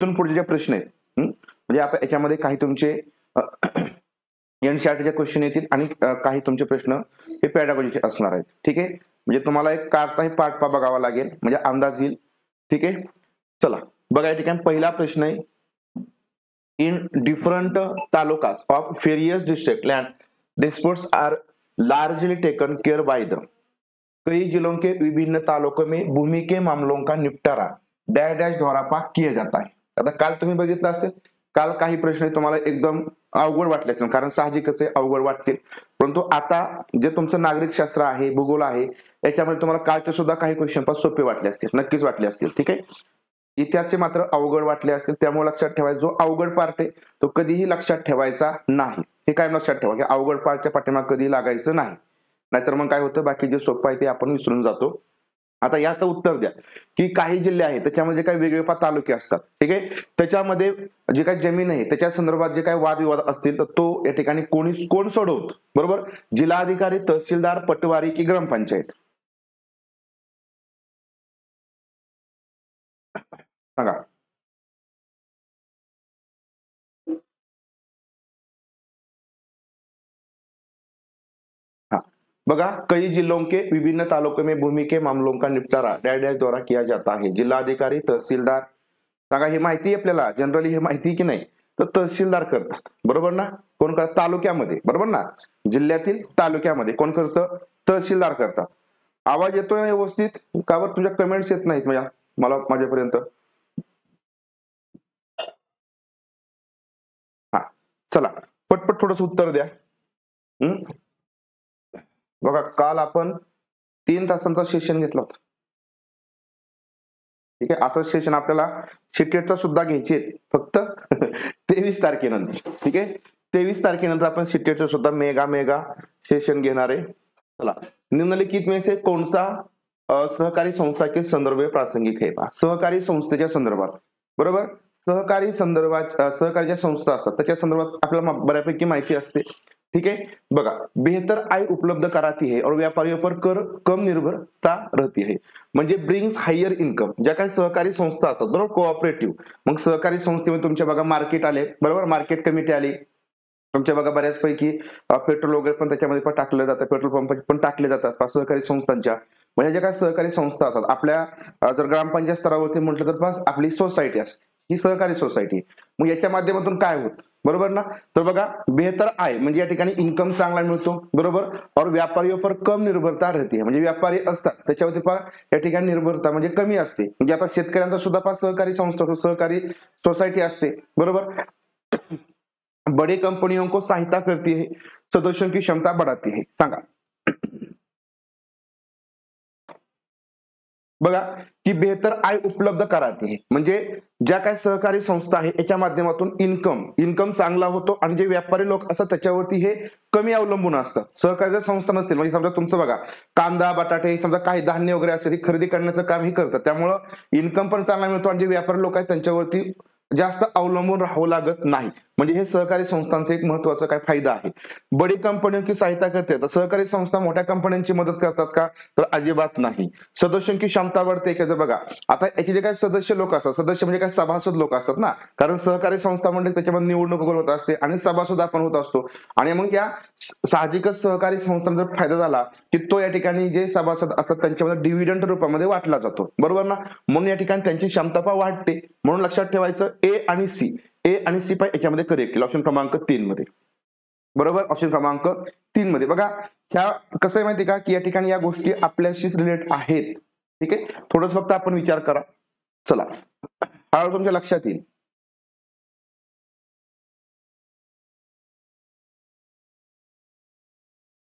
इथून पुढचे जे प्रश्न आहेत म्हणजे आता याच्यामध्ये काही तुमचे एनसीईआरटीचे क्वेश्चन येतील आणि काही तुमचे प्रश्न हे पॅडागॉजीचे असणार आहेत. ठीक आहे, म्हणजे तुम्हाला एक कारचाही पार्ट बघावा लागेल म्हणजे अंदाज येईल. ठीक आहे, चला बघा या ठिकाणी पहिला प्रश्न आहे. In different talukas of various district land disputes are largely taken care by the. कई जिलों के विभिन्न तालुकों में भूमि के मामलों का निपटारा डैश डैश द्वारा किया जाता है. आता काल तुम्ही बघितलं असेल, काल काही प्रश्न तुम्हाला एकदम अवघड वाटले असेल, कारण साहजिकच आहे अवघड वाटतील. परंतु आता जे तुमचं नागरिक शास्त्र आहे, भूगोल आहे, याच्यामध्ये तुम्हाला कालचे सुद्धा काही क्वेश्चन पास सोपे वाटले असतील, नक्कीच वाटले असतील. ठीक आहे, इतिहासचे मात्र अवघड वाटले असतील. त्यामुळे लक्षात ठेवायचा जो अवघड पार्ट आहे तो कधीही लक्षात ठेवायचा नाही. हे काय लक्षात ठेवा की अवघड पार्टच्या पाठीमागे कधी लागायचं नाही, नाहीतर मग काय होतं बाकी जे सोपं आहे ते आपण विसरून जातो. आता याचं उत्तर द्या की काही जिल्हे आहेत त्याच्यामध्ये काही वेगवेगळे तालुके असतात. ठीक आहे, त्याच्यामध्ये जे काही जमीन आहे त्याच्या संदर्भात जे काही वादविवाद असतील तर तो या ठिकाणी कोण सोडवत? बरोबर, जिल्हाधिकारी, तहसीलदार, पटवारी की ग्रामपंचायत? सांगा. हाँ, बघा कई जिलों के विभिन्न तालुकों में भूमि के मामलों का निपटारा डैश डैश द्वारा किया जाता है. जिल्हाधिकारी, तहसीलदार. सांगा, हे माहिती आपल्याला जनरली हे माहिती की नाही? तर तहसीलदार करतात, बरोबर ना? कोण करतात? तालुक्यामध्ये, बरोबर ना? जिल्ह्यातील तालुक्यामध्ये कोण करतं? तहसीलदार करतात. आवाज येतोय व्यवस्थित? का बरं तुझ्या कमेंट्स येत नाहीत मला माझ्यापर्यंत? हा, चला पटपट थोडंसं उत्तर द्या. बघा काल आपण 3 तासांचा सेशन घेतला होता. ठीक आहे, असं सेशन आपल्याला सीटेटचा सुद्धा घ्यायचे फक्त 23 तारखेनंतर. ठीक आहे, 23 तारखेनंतर आपण सीटेटचं सुद्धा मेगा सेशन घेणार आहे. चला, निम्नलिखित में से कौन सा सहकारी संस्था के संदर्भ में प्रासंगिक है? सहकारी संस्थेच्या संदर्भात, बरोबर, सहकारीच्या संस्था असतात त्याच्या संदर्भात आपल्याला बऱ्यापैकी माहिती असते. ठीक है, बघा बेहतर आय उपलब्ध कराती है और व्यापारियों पर कर कम निर्भरता रहती है. म्हणजे ब्रिंग्स हायर इन्कम. ज्या काही सहकारी संस्था असतात, बरोबर, कोऑपरेटिव्ह, मग सहकारी संस्थेमध्ये तुमच्या बघा मार्केट आले, बरोबर, मार्केट कमिटी आली तुमच्या बघा बऱ्याचपैकी. पेट्रोल वगैरे पण त्याच्यामध्ये पण टाकलं जातं, पेट्रोल पंप पण टाकले जातात सहकारी संस्थांच्या. म्हणजे ज्या काही सहकारी संस्था असतात आपल्या, जर ग्रामपंचायत स्तरावरती म्हटलं तर आपली सोसायटी असते, ही सहकारी सोसायटी. मग याच्या माध्यमातून काय होत, बरोबर ना? तर बघा बेहतर आय म्हणजे या ठिकाणी इन्कम चांगला मिळतो, बरोबर, और व्यापारियों पर कम निर्भरता राहते. म्हणजे व्यापारी असतात त्याच्यावरती या ठिकाणी निर्भरता म्हणजे कमी असते. म्हणजे आता शेतकऱ्यांचा सुद्धा सहकारी संस्था, सहकारी सोसायटी असते, बरोबर. बड़ी कंपनियों को सहायता करती है, सदस्यों की क्षमता बढ़ाती है. सांगा. बघा की बेहतर आय उपलब्ध कराती है म्हणजे ज्या काही सहकारी संस्था आहे याच्या माध्यमातून इन्कम चांगला होतो आणि जे व्यापारी लोक असतात त्याच्यावरती हे कमी अवलंबून असतात. सहकारी संस्था नसतील म्हणजे समजा तुमचं बघा कांदा, बटाटे, समजा काही धान्य वगैरे असेल खरेदी करण्याचं काम ही करतात, त्यामुळं इन्कम पण चांगला मिळतो आणि जे व्यापारी लोक आहेत त्यांच्यावरती जास्त अवलंबून राहावं लागत नाही. म्हणजे हे सहकारी संस्थांचा एक महत्वाचा काय फायदा आहे. बडी कंपनियों की सहायता करते, तर सहकारी संस्था मोठ्या कंपन्यांची मदत करतात का? तर अजिबात नाही. सदस्यों की क्षमता बढ़ते का? बघा आता याचे जे काही सदस्य लोक असतात, सदस्य म्हणजे काय सभासद लोक असतात ना, कारण सहकारी संस्था म्हणजे त्याच्यामध्ये निवडणूक वगैरे होत असते आणि सभासद आपण होत असतो. आणि मग या साहजिकच सहकारी संस्थांचा फायदा झाला की तो या ठिकाणी जे सभासद असतात त्यांच्यामध्ये डिव्हिडंड रूपामध्ये वाटला जातो, बरोबर ना? म्हणून या ठिकाणी त्यांची क्षमता पण वाढते. म्हणून लक्षात ठेवायचं ए आणि सी पण याच्यामध्ये करेक्ट येईल ऑप्शन क्रमांक 3 मध्ये, बरोबर. ऑप्शन क्रमांक 3 मध्ये बघा ह्या कसं आहे माहिती का की या ठिकाणी या गोष्टी आपल्याशीच रिलेट आहेत. ठीक आहे, थोडंच फक्त आपण विचार करा. चला हळूहळू तुमच्या लक्षात येईल.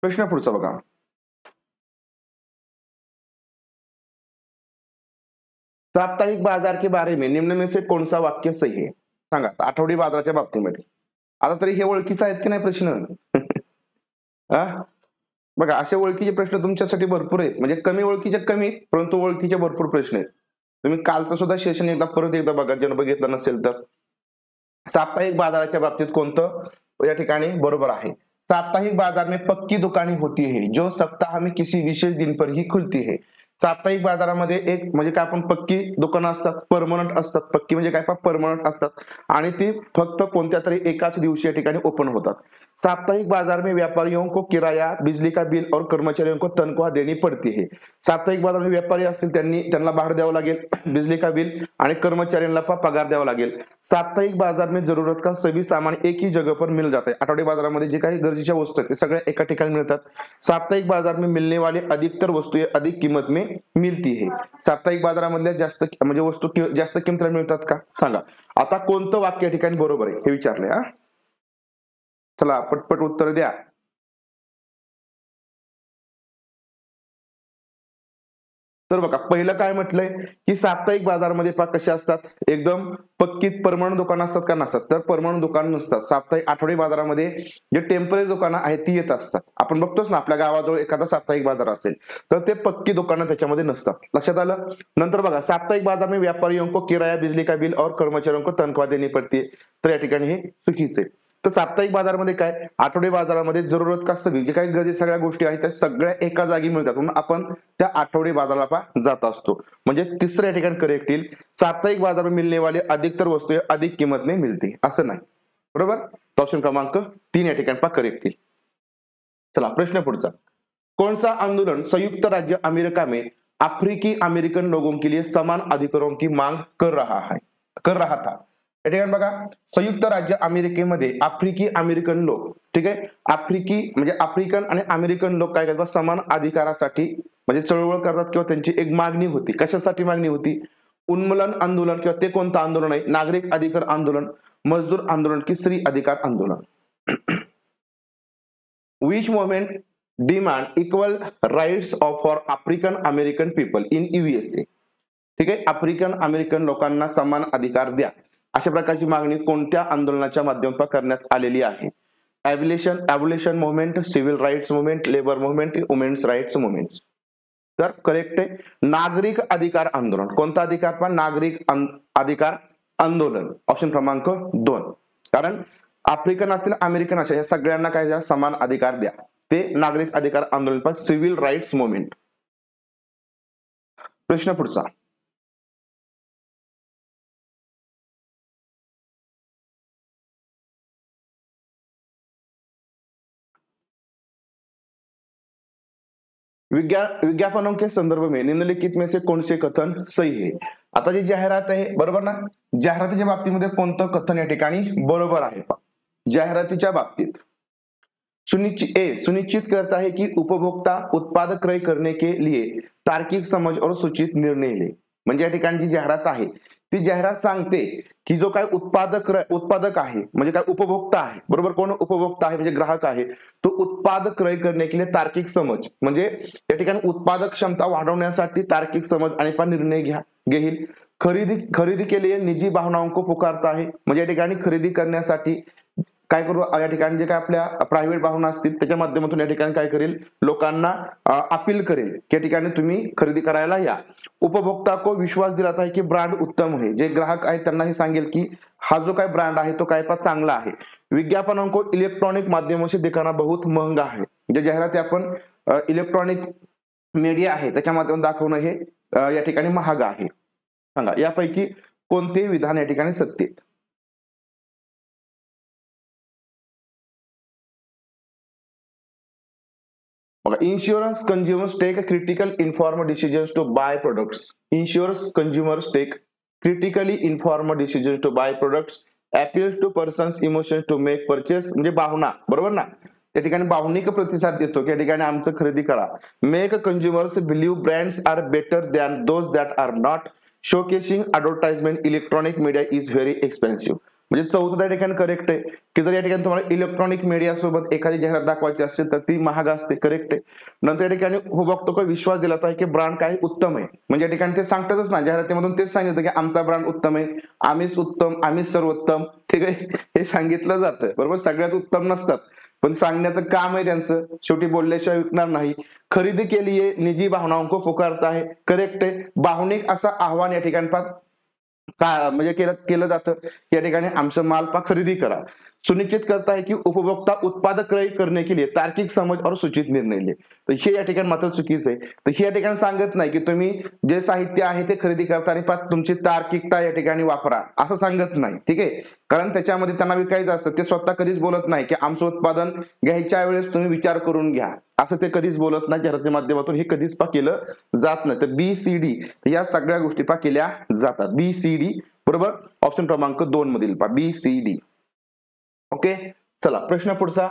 प्रश्न पुढचा बघा. साप्ताहिक बाजार के बारे में निम्न में से कौन सा वाक्य सही है? सांगा. आठवडी बाजाराच्या बाबतीमध्ये आता तरी हे ओळखीचं आहेत की नाही प्रश्न? बघा असे ओळखीचे प्रश्न तुमच्यासाठी भरपूर आहेत. म्हणजे कमी ओळखीचे कमी, परंतु ओळखीचे भरपूर प्रश्न आहेत. तुम्ही कालचं सुद्धा सेशन परत एकदा बघा ज्यानं बघितलं नसेल तर. साप्ताहिक बाजाराच्या बाबतीत कोणतं या ठिकाणी बरोबर आहे? साप्ताहिक बाजार में पक्की दुकानें होती है जो सप्ताह में किसी विशेष दिन पर ही खुलती है. साप्ताहिक बाजारामध्ये एक म्हणजे काय आपण पक्की दुकानं असतात, परमनंट असतात. पक्की म्हणजे काय परमनंट असतात आणि ती फक्त कोणत्या तरी एकाच दिवशी या ठिकाणी ओपन होतात. साप्ताहिक बाजार में व्यापारियों को किराया, बिजली का बिल और कर्मचारियों को तनख्वाह देनी पड़ती है. साप्ताहिक बाजार में व्यापारी असतील त्यांना भाडं द्यावं लागेल, बिजली का बिल आणि कर्मचाऱ्यांना पगार द्यावा लागेल. साप्ताहिक बाजार में जरूरत का सभी सामान एक ही जगह पर मिल जाता है. आठवडी बाजारामध्ये जे काही गरजेच्या वस्तू आहेत ते सगळ्या एका ठिकाणी मिळतात. साप्ताहिक बाजार में मिलने वाले अधिकतर वस्तुएं अधिक किंमत में मिलती है. साप्ताहिक बाजारामधल्या जास्त म्हणजे वस्तू जास्त किमतीला मिळतात का सांगा. आता कोणतं वाक्य या ठिकाणी बरोबर आहे हे विचारलंय. हा चला पटपट उत्तर द्या. तर बघा पहिलं काय म्हटलंय की साप्ताहिक बाजारामध्ये कसे असतात, एकदम पक्की परमनंट दुकानं असतात का नसतात. तर परमनंट दुकान नसतात. साप्ताहिक आठवडी बाजारामध्ये जे टेम्पररी दुकानं आहेत ती येत असतात. आपण बघतोच ना आपल्या गावाजवळ एखादा साप्ताहिक बाजार असेल तर ते पक्की दुकानं त्याच्यामध्ये नसतात. लक्षात आलं. नंतर बघा साप्ताहिक बाजार में व्यापारियों को किराया, बिजली का बिल और कर्मचारियों को तनख्वाह देनी पडती है. तर या ठिकाणी हे चुकीचे. तर साप्ताहिक बाजारामध्ये काय, आठवडी बाजारामध्ये जरूरत का सगळी जे काही गरजे सगळ्या गोष्टी आहेत त्या सगळ्या एका जागी मिळतात म्हणून आपण त्या आठवडी बाजाराला जात असतो. म्हणजे तिसऱ्या ठिकाणी करेक्ट येईल, साप्ताहिक बाजार में मिलने वाले अधिकतर वस्तू अधिक किंमत में मिलती, असं नाही. बरोबर. ऑप्शन क्रमांक 3 या ठिकाणी करेक्ट येईल. चला प्रश्न पुढचा. कौन सा आंदोलन संयुक्त राज्य अमेरिका में अफ्रीकी अमेरिकन लोगों के लिए समान अधिकारों की मांग कर रहा था. या ठिकाणी बघा संयुक्त राज्य अमेरिकेमध्ये आफ्रिकी अमेरिकन लोक, ठीक आहे, आफ्रिकी म्हणजे आफ्रिकन आणि अमेरिकन लोक काय करतात, समान अधिकारासाठी म्हणजे चळवळ करतात किंवा त्यांची एक मागणी होती. कशासाठी मागणी होती, उन्मूलन आंदोलन किंवा ते कोणतं आंदोलन आहे, नागरिक अधिकार आंदोलन, मजदूर आंदोलन की स्त्री अधिकार आंदोलन. Which movement demand equal rights of for African American people in USA. ठीक आहे, आफ्रिकन अमेरिकन लोकांना समान अधिकार द्या अशा प्रकारची मागणी कोणत्या आंदोलनाच्या माध्यमातून करण्यात आलेली आहे. Abolition movement, civil rights movement, labour movement, women's rights movement. तर करेक्ट आहे नागरिक अधिकार आंदोलन. कोणता अधिकार, पण नागरिक अधिकार आंदोलन. ऑप्शन क्रमांक 2. कारण आफ्रिकन असतील अमेरिकन असेल या सगळ्यांना काय द्या, समान अधिकार द्या. ते नागरिक अधिकार आंदोलन पण सिव्हिल राईट्स मुवमेंट. प्रश्न पुढचा. विज्ञापनों के संदर्भ में निम्नलिखित में से कौन से कथन सही है. आता जी जाहिरात आहे बरोबर ना, जाहिरातीच्या बाबतीमध्ये कोणतं कथन या ठिकाणी बरोबर आहे. जाहिरातीच्या बाबतीत सुनिश्चित करता है कि उपभोक्ता उत्पाद क्रय करने के लिए तार्किक समझ और सूचित निर्णय ले. म्हणजे या ठिकाणी जी जाहिरात आहे ती जाहिरात सांगते की जो काय उत्पादक आहे म्हणजे काय उपभोक्ता आहे. बरोबर. कोण उपभोक्ता आहे म्हणजे ग्राहक आहे. तो उत्पाद क्रय करने के लिए तार्किक समज म्हणजे या ठिकाणी उत्पादक क्षमता वाढवण्यासाठी तार्किक समज आणि निर्णय घेईल. खरेदी के लिए निजी भावनाओं को पुकारता है म्हणजे या ठिकाणी खरेदी करण्यासाठी काय करू, या ठिकाणी जे काय आपल्या प्रायव्हेट भावना असतील त्याच्या माध्यमातून या ठिकाणी काय करेल, लोकांना अपील करेल की या ठिकाणी तुम्ही खरेदी करायला या. उपभोक्ता को विश्वास दिलाता है की ब्रांड उत्तम है. जे ग्राहक आहेत त्यांना हे सांगेल की हा जो काय ब्रांड आहे तो काय चांगला आहे. विज्ञापनों को इलेक्ट्रॉनिक माध्यमों से दिखाना बहुत महंगा है. जे जाहिराती आपण इलेक्ट्रॉनिक मीडिया आहे त्याच्या माध्यमातून दाखवणं हे या ठिकाणी महाग आहे. सांगा यापैकी कोणते विधान या ठिकाणी सत्य. Insurance consumers take critical informed decisions to buy products. Insurance consumers take critically informed decisions to buy products. Appeals to persons' emotions to make purchase. म्हणजे भावना बरोबर ना, त्या ठिकाणी भावनिक प्रतिसाद देतो की या ठिकाणी आमचं खरेदी करा. Make consumers believe brands are better than those that are not. Showcasing advertisement electronic media is very expensive. म्हणजे चौथं त्या ठिकाणी करेक्ट आहे की जर या ठिकाणी तुम्हाला इलेक्ट्रॉनिक मीडिया सोबत एखादी जाहिरात दाखवायची असेल तर ती महाग असते. करेक्ट आहे. नंतर या ठिकाणी उपभोक्ता को विश्वास दिला आहे की ब्रँड काय उत्तम आहे. म्हणजे या ठिकाणी ते सांगतातच ना, जाहिरातीमधून तेच सांगितलं की आमचा ब्रँड उत्तम आहे, आम्हीच उत्तम, आम्हीच सर्वोत्तम. ठीक आहे, हे सांगितलं जातं. बरोबर. सगळ्यात उत्तम नसतात पण सांगण्याचं काम आहे त्यांचं. शेवटी बोलल्याशिवाय विकणार नाही. खरेदी केली आहे निजी भावनाओं को पुकारता है. करेक्ट आहे. भावनिक असं आव्हान या ठिकाणी म्हणजे केलं जातं या ठिकाणी आमचं माल खरेदी करा. सुनिश्चित करता है कि उपभोक्ता उत्पाद क्रय करने के लिए तार्किक समज और सूचित निर्णय ले. तर हे या ठिकाणी मात्र चुकीचं आहे. तर हे या ठिकाणी सांगत नाही की तुम्ही जे साहित्य आहे ते खरेदी करताना तुमची तार्किकता या ठिकाणी वापरा असं सांगत नाही. ठीक आहे, कारण त्याच्यामध्ये त्यांना विकायचं असतं. ते स्वतः कधीच बोलत नाही की आमचं उत्पादन घ्यायच्या वेळेस तुम्ही विचार करून घ्या, असं ते कधीच बोलत नाही. जाहिरातीच्या माध्यमातून हे कधीच केलं जात नाही. तर BCD या सगळ्या गोष्टी केल्या जातात. BCD बरोबर, ऑप्शन क्रमांक 2 मधील BCD. ओके, चला प्रश्न पुढचा.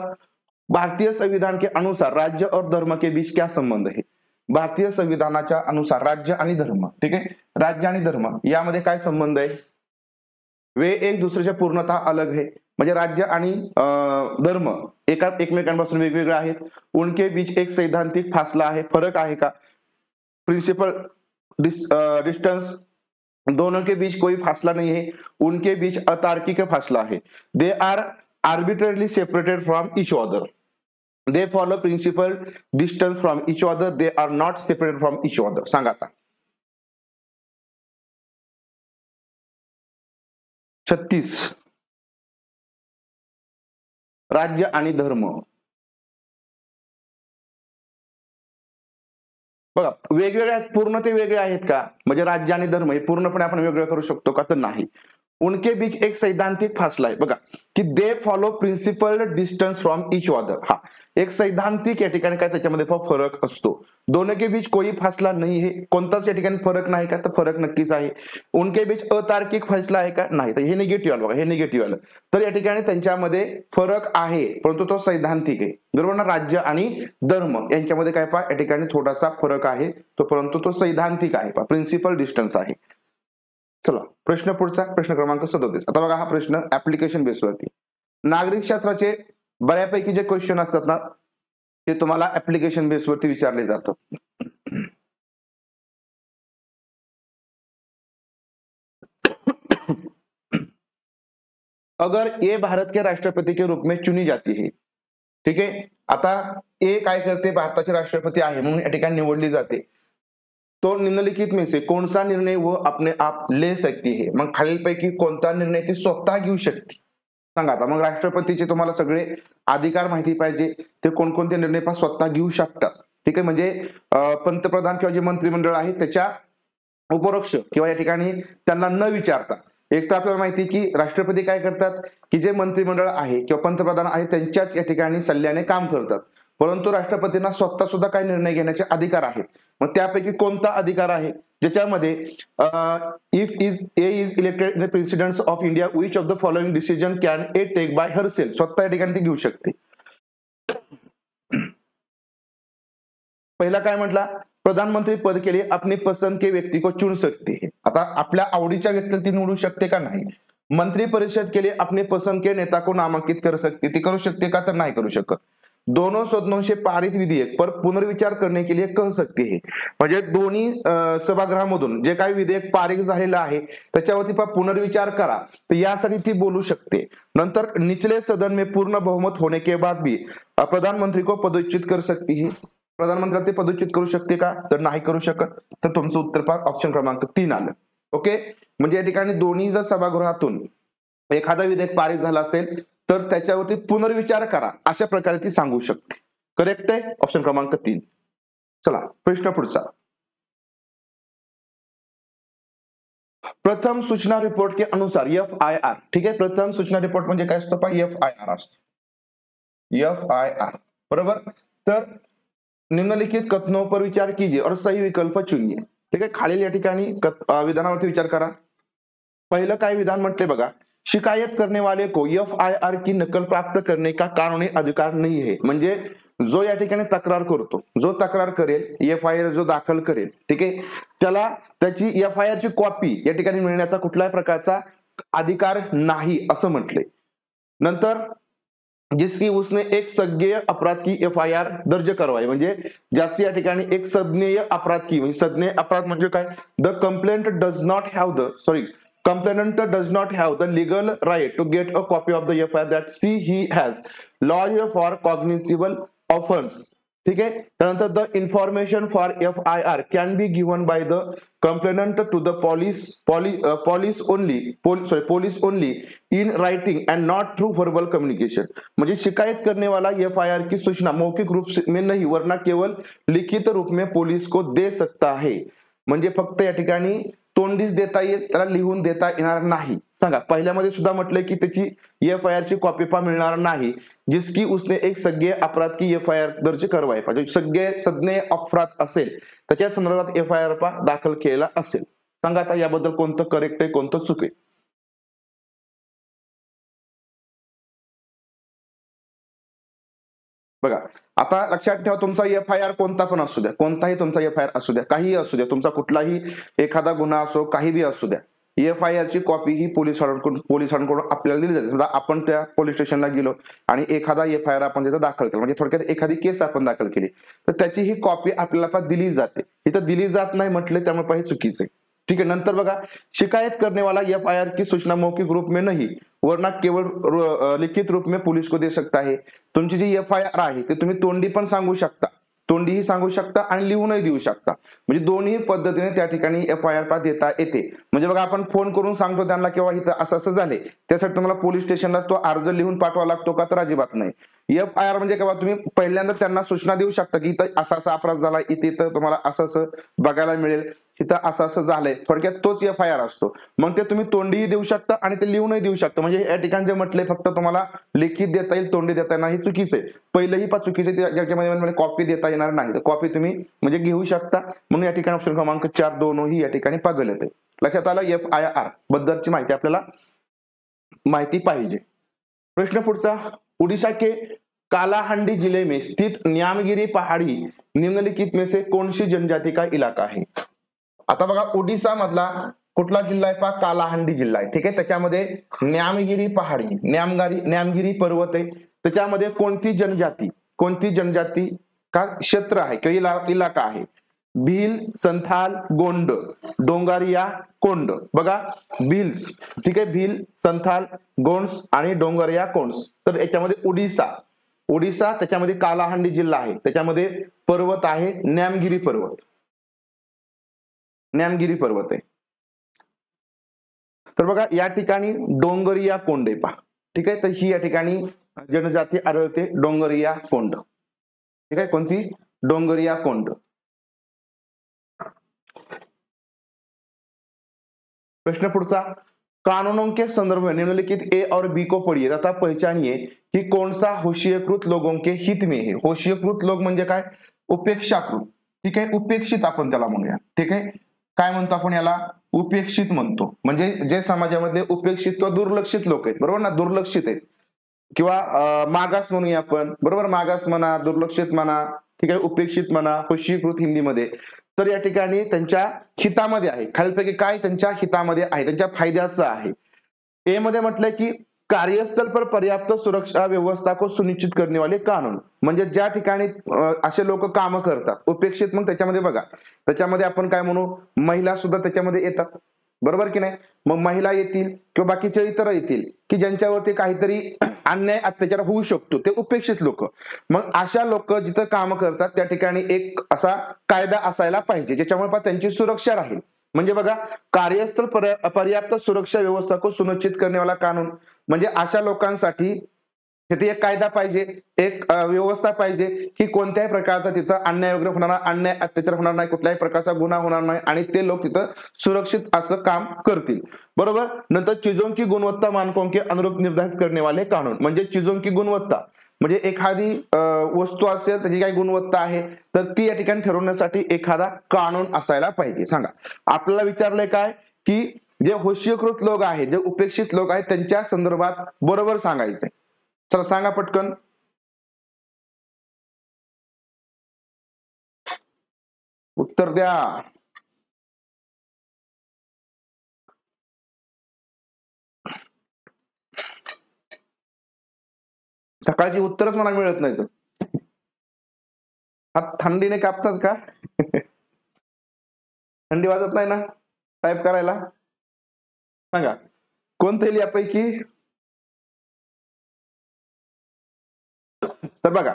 भारतीय संविधान के अनुसार राज्य और धर्म के बीच क्या संबंध है? भारतीय संविधानाच्या अनुसार राज्य आणि धर्म, ठीक आहे, राज्य आणि धर्म यामध्ये काय संबंध आहे? वे एक दुसऱ्याच्या पूर्णतः अलग है, म्हणजे राज्य आणि धर्म एकमेकांपासून वेगवेगळे आहेत. उनके बीच एक सैद्धांतिक फासला आहे, फरक आहे का? प्रिंसिपल डिस्टेंस, दोनों के बीच कोई फासला नहीं है. उनके बीच अतार्किक फासला है. They are arbitrarily separated from each other. They follow principal distance from each other. They are not separated from each other. सांगा आता. 36 राज्य आणि धर्म बघा वेगवेगळे आहेत, पूर्ण ते वेगळे आहेत का? म्हणजे राज्य आणि धर्म हे पूर्णपणे आपण वेगळं करू शकतो का? तर नाही. उनके बीच एक सैद्धांतिक फासला आहे बघा की they follow principle distance from each other. हा एक सैद्धांतिक या ठिकाणी काय त्याच्यामध्ये फरक असतो. दोनों के बीच कोई फासला नाही है, कोणताच या ठिकाणी फरक नाही का? तर फरक नक्कीच आहे. उनके बीच अतार्किक फासला आहे का? नाही. तर हे निगेटिव्ह आलं बघा, हे निगेटिव्ह आलं. तर या ठिकाणी त्यांच्यामध्ये फरक आहे, परंतु तो सैद्धांतिक आहे. बरोबर ना? राज्य आणि धर्म यांच्यामध्ये काय पहा या ठिकाणी थोडासा फरक आहे, तो परंतु तो सैद्धांतिक आहे, प्रिन्सिपल डिस्टन्स आहे. चला प्रश्न पुढचा, प्रश्न क्रमांक 37. आता बघा हा प्रश्न ऍप्लिकेशन बेसवरती. नागरिक शास्त्राचे बऱ्यापैकी जे क्वेश्चन असतात ना ते तुम्हाला ऍप्लिकेशन बेसवरती विचारले जातात. अगर ये भारत के राष्ट्रपति के रूप में चुनी जाती है, ठीक है, आता ए काय करते, भारताचे राष्ट्रपती आहे म्हणून या ठिकाणी निवडली जाते. तो निम्नलिखित में से कौन सा निर्णय वो अपने आप ले सकती है? मग खालीलपैकी कोणता निर्णय ती स्वतः घेऊ शकते? सांगा आता. मग राष्ट्रपतीचे तुम्हाला सगळे अधिकार माहिती पाहिजे, ते कोणकोणते निर्णय स्वतः घेऊ शकतात. ठीक आहे, म्हणजे पंतप्रधान किंवा जे मंत्रिमंडळ आहे त्याच्या उपरोक्ष किंवा या ठिकाणी त्यांना न विचारता. एक तर आपल्याला माहिती की राष्ट्रपती काय करतात की जे मंत्रिमंडळ आहे किंवा पंतप्रधान आहे त्यांच्याच या ठिकाणी सल्ल्याने काम करतात, परंतु राष्ट्रपतींना स्वतः सुद्धा काही निर्णय घेण्याचे अधिकार आहेत. मग त्यापैकी कोणता अधिकार आहे ज्याच्यामध्ये if a is elected in the president of India which of the following decision can a take by herself? स्वतः या ठिकाणी ती घेऊ शकते. पहिला काय म्हटला, प्रधानमंत्री पद के लिए अपनी पसंद के व्यक्ति को चुन सकते हैं. आता आपल्या आवडीच्या व्यक्तीला ती निवडू शकते का? नाही. मंत्री परिषद के लिए अपने पसंद के नेता को नामांकित कर सकते, ती करू शकते का? तर नाही करू शकत. दोनों सदनों से पारित विधेयक पर पुनर्विचार करने के लिए कह सकते हैं. म्हणजे दोन्ही सभागृहामधून जे काही विधेयक पारित झालेलं आहे त्याच्यावरती पुनर्विचार करा, तर यासाठी ती बोलू शकते. नंतर निचले सदन में पूर्ण बहुमत होने के बाद भी प्रधानमंत्री को पदच्युत कर सकती है. प्रधानमंत्री ते पदच्युत करू शकते का? तर नाही करू शकत. तर तुमचं उत्तर पाक ऑप्शन क्रमांक 3 आलं. ओके, म्हणजे या ठिकाणी दोन्ही जर सभागृहातून एखादा विधेयक पारित झाला असेल तर त्याच्यावरती पुनर्विचार करा अशा प्रकारे ती सांगू शकते. करेक्ट आहे, ऑप्शन क्रमांक 3. चला प्रश्न पुढचा. प्रथम सूचना रिपोर्ट के अनुसार FIR, ठीक आहे, प्रथम सूचना रिपोर्ट म्हणजे काय असतो? FIR असतो. FIR बरोबर. तर निम्नलिखित कथनों पर विचार कीजिए और सही विकल्प चुनिए. ठीक आहे, खालील या ठिकाणी विधानावरती विचार करा. पहिलं काय विधान म्हटले बघा, शिकायत करने वाले को FIR की नकल प्राप्त करने का कानूनी अधिकार नहीं है. म्हणजे जो या ठिकाणी तक्रार करतो, जो तक्रार करेल, FIR जो दाखल करेल, ठीक आहे, त्याला त्याची FIR ची कॉपी या ठिकाणी मिळण्याचा कुठल्याही प्रकारचा अधिकार नाही असं म्हटले. नंतर जिसकी उसने एक संज्ञेय अपराध की FIR दर्ज करवाई, म्हणजे ज्याची या ठिकाणी एक संज्ञेय अपराध की, म्हणजे संज्ञेय अपराध म्हणजे काय? The complaint does not have the complainant does not have the legal right to get a copy of the FIR that he has lodged for cognizable offense ठीक आहे. त्यानंतर the information for FIR can be given by the complainant to the police only in writing and not through verbal communication. म्हणजे शिकायत करने वाला FIR की सूचना मौखिक रूप में नहीं वरना केवल लिखित रूप में पुलिस को दे सकता है. म्हणजे फक्त या ठिकाणी तोंडीच देता येईल, त्याला लिहून देता येणार नाही. सांगा, पहिल्यामध्ये सुद्धा म्हटलंय की त्याची FIR ची कॉपी पण मिळणार नाही, जिसकी उसने एक सज्ञेय अपराध की FIR दर्ज करवाय पाहिजे. सज्ञेय अपराध असेल त्याच्या संदर्भात FIR दाखल केला असेल. सांगा आता याबद्दल कोणतं करेक्ट आहे, कोणतं चूक आहे. बघा, आता लक्षात ठेवा, तुमचा FIR कोणता पण असू द्या, कोणताही तुमचा FIR असू द्या, काहीही असू द्या, तुमचा कुठलाही एखादा गुन्हा असो, काही बी असू द्या, FIR ची कॉपी ही पोलिसांकडून आपल्याला दिली जाते. समजा आपण त्या पोलीस स्टेशनला गेलो आणि एखादा FIR आपण तिथं दाखल केला, म्हणजे थोडक्यात एखादी केस आपण दाखल केली, तर त्याची ही कॉपी आपल्याला दिली जाते. इथं दिली जात नाही म्हटले, त्यामुळे पाहिजे चुकीचे. ठीक है. नंतर बघा, शिकायत करने वाला FIR की सूचना मौखिक रूप में नहीं वरना केवळ लिखित रूप में पुलिस को दे सकता है. तुमची जी FIR आहे ते तुम्ही तोंडी पण सांगू शकता, तोंडीही सांगू शकता आणि लिहूनही देऊ शकता. म्हणजे दोन्ही पद्धतीने त्या ठिकाणी FIR देता येते. म्हणजे बघा, आपण फोन करून सांगतो त्यांना किंवा इथं असं असं झाले, त्यासाठी तुम्हाला पोलीस स्टेशनला तो अर्ज लिहून पाठवा लागतो का? तर अजिबात नाही. FIR म्हणजे केव्हा तुम्ही पहिल्यांदा त्यांना सूचना देऊ शकता की इथं असा असा अपराध झाला, इथे तुम्हाला असं असं बघायला मिळेल, तिथं असं असं झालंय, थोडक्यात तोच FIR असतो. मग ते तुम्ही तोंडीही देऊ शकता आणि ते लिहूनही देऊ शकता. म्हणजे या ठिकाणी जे म्हटलंय फक्त तुम्हाला लिखित देता येईल, तोंडी देता येणार, हे चुकीचं आहे. पहिलंही चुकीचं आहे, ज्याच्यामध्ये कॉपी देता येणार नाही, तर कॉपी तुम्ही म्हणजे घेऊ शकता. म्हणून या ठिकाणी ऑप्शन क्रमांक 4 दोनही या ठिकाणी पागल येते. लक्षात आलं, FIR बद्दलची माहिती आपल्याला माहिती पाहिजे. प्रश्न पुढचा, उड़ीसा के कालाहांडी जिले में स्थित न्यामगिरी पहाड़ी निम्नलिखित में से कौन सी जनजाति का इलाका है? आता बघा, ओडिसा मधला कुठला जिल्हा आहे? कालाहांडी जिल्हा आहे. ठीक आहे. त्याच्यामध्ये न्यामगिरी पहाडी, न्यामगिरी पर्वत आहे. त्याच्यामध्ये कोणती जनजाती का क्षेत्र आहे किंवा इलाका आहे? भील, संथाल, गोंड, डोंगारिया, कोंड. बघा, भील्स, ठीक आहे, भील, संथाल, गोंड्स आणि डोंगारिया कोंड्स. तर याच्यामध्ये ओडिसा त्याच्यामध्ये कालाहांडी जिल्हा आहे, त्याच्यामध्ये पर्वत आहे न्यामगिरी पर्वत आहे. तर बघा, या ठिकाणी डोंगरिया कोंड आहे पहा. ठीक आहे. तर ही या ठिकाणी जनजाती आढळते, डोंगरिया कोंड. ठीक आहे. कोणती? डोंगरिया कोंड. प्रश्न पुढचा, कानूनों के संदर्भ में निम्नलिखित ए और बी को पढ़िए तथा पहचानिए कि कौन सा होशियकृत लोगों के हित में है. होशियकृत लोक म्हणजे काय? उपेक्षाकृत. ठीक आहे. उपेक्षित आपण त्याला म्हणूया. ठीक आहे. काय म्हणतो आपण याला? उपेक्षित म्हणतो. म्हणजे जे समाजामध्ये उपेक्षित किंवा दुर्लक्षित लोक आहेत, बरोबर ना, दुर्लक्षित आहेत किंवा मागास म्हणूया आपण, बरोबर, मागास म्हणा, दुर्लक्षित म्हणा, ठीक आहे, उपेक्षित म्हणा, होशियकृत हिंदीमध्ये. तर या ठिकाणी त्यांच्या हितामध्ये आहे. खालीलपैकी काय त्यांच्या हितामध्ये आहे, त्यांच्या फायद्याचं आहे? ए मध्ये म्हटलंय की कार्यस्थल पर पर्याप्त सुरक्षा व्यवस्था को सुनिश्चित करने वाले कानून. म्हणजे ज्या ठिकाणी असे लोक काम करतात, उपेक्षित. मग त्याच्यामध्ये बघा, त्याच्यामध्ये आपण काय म्हणू, महिला सुद्धा त्याच्यामध्ये येतात, बरोबर की नाही? मग महिला येतील किंवा बाकीचे इतर येतील की ज्यांच्यावरती काहीतरी अन्याय अत्याचार होऊ शकतो, ते उपेक्षित लोक. मग अशा लोक जिथं काम करतात त्या ठिकाणी एक असा कायदा असायला पाहिजे ज्याच्यामुळे त्यांची सुरक्षा राहील. म्हणजे बघा, कार्यस्थल पर्याप्त सुरक्षा व्यवस्था को सुनिश्चित करने वाला कानून म्हणजे अशा लोकांसाठी तिथे एक कायदा पाहिजे, एक व्यवस्था पाहिजे की कोणत्याही प्रकारचा तिथं अन्याय वगैरे होणार, अन्याय अत्याचार होणार नाही, कुठल्याही प्रकारचा गुन्हा होणार नाही आणि ते लोक तिथं सुरक्षित असं काम करतील, बरोबर. नंतर चीजों की गुणवत्ता मानकों के अनुरूप निर्धारित करने वाले कानून. म्हणजे चीजों की गुणवत्ता म्हणजे एखादी वस्तू असेल त्याची काही गुणवत्ता आहे तर ती या ठिकाणी ठरवण्यासाठी एखादा कानून असायला पाहिजे. सांगा, आपल्याला विचारलंय काय की जे होशियकृत लोक आहेत, जे उपेक्षित लोक आहेत त्यांच्या संदर्भात बरोबर सांगायचंय. चला सांगा पटकन. उत्तर द्या. सकाळची उत्तरच मला मिळत नाही. तर हात थंडीने कापतात का? थंडी वाजत नाही ना टाईप करायला? सांगा, कोणतं येईल यापैकी? तर बघा,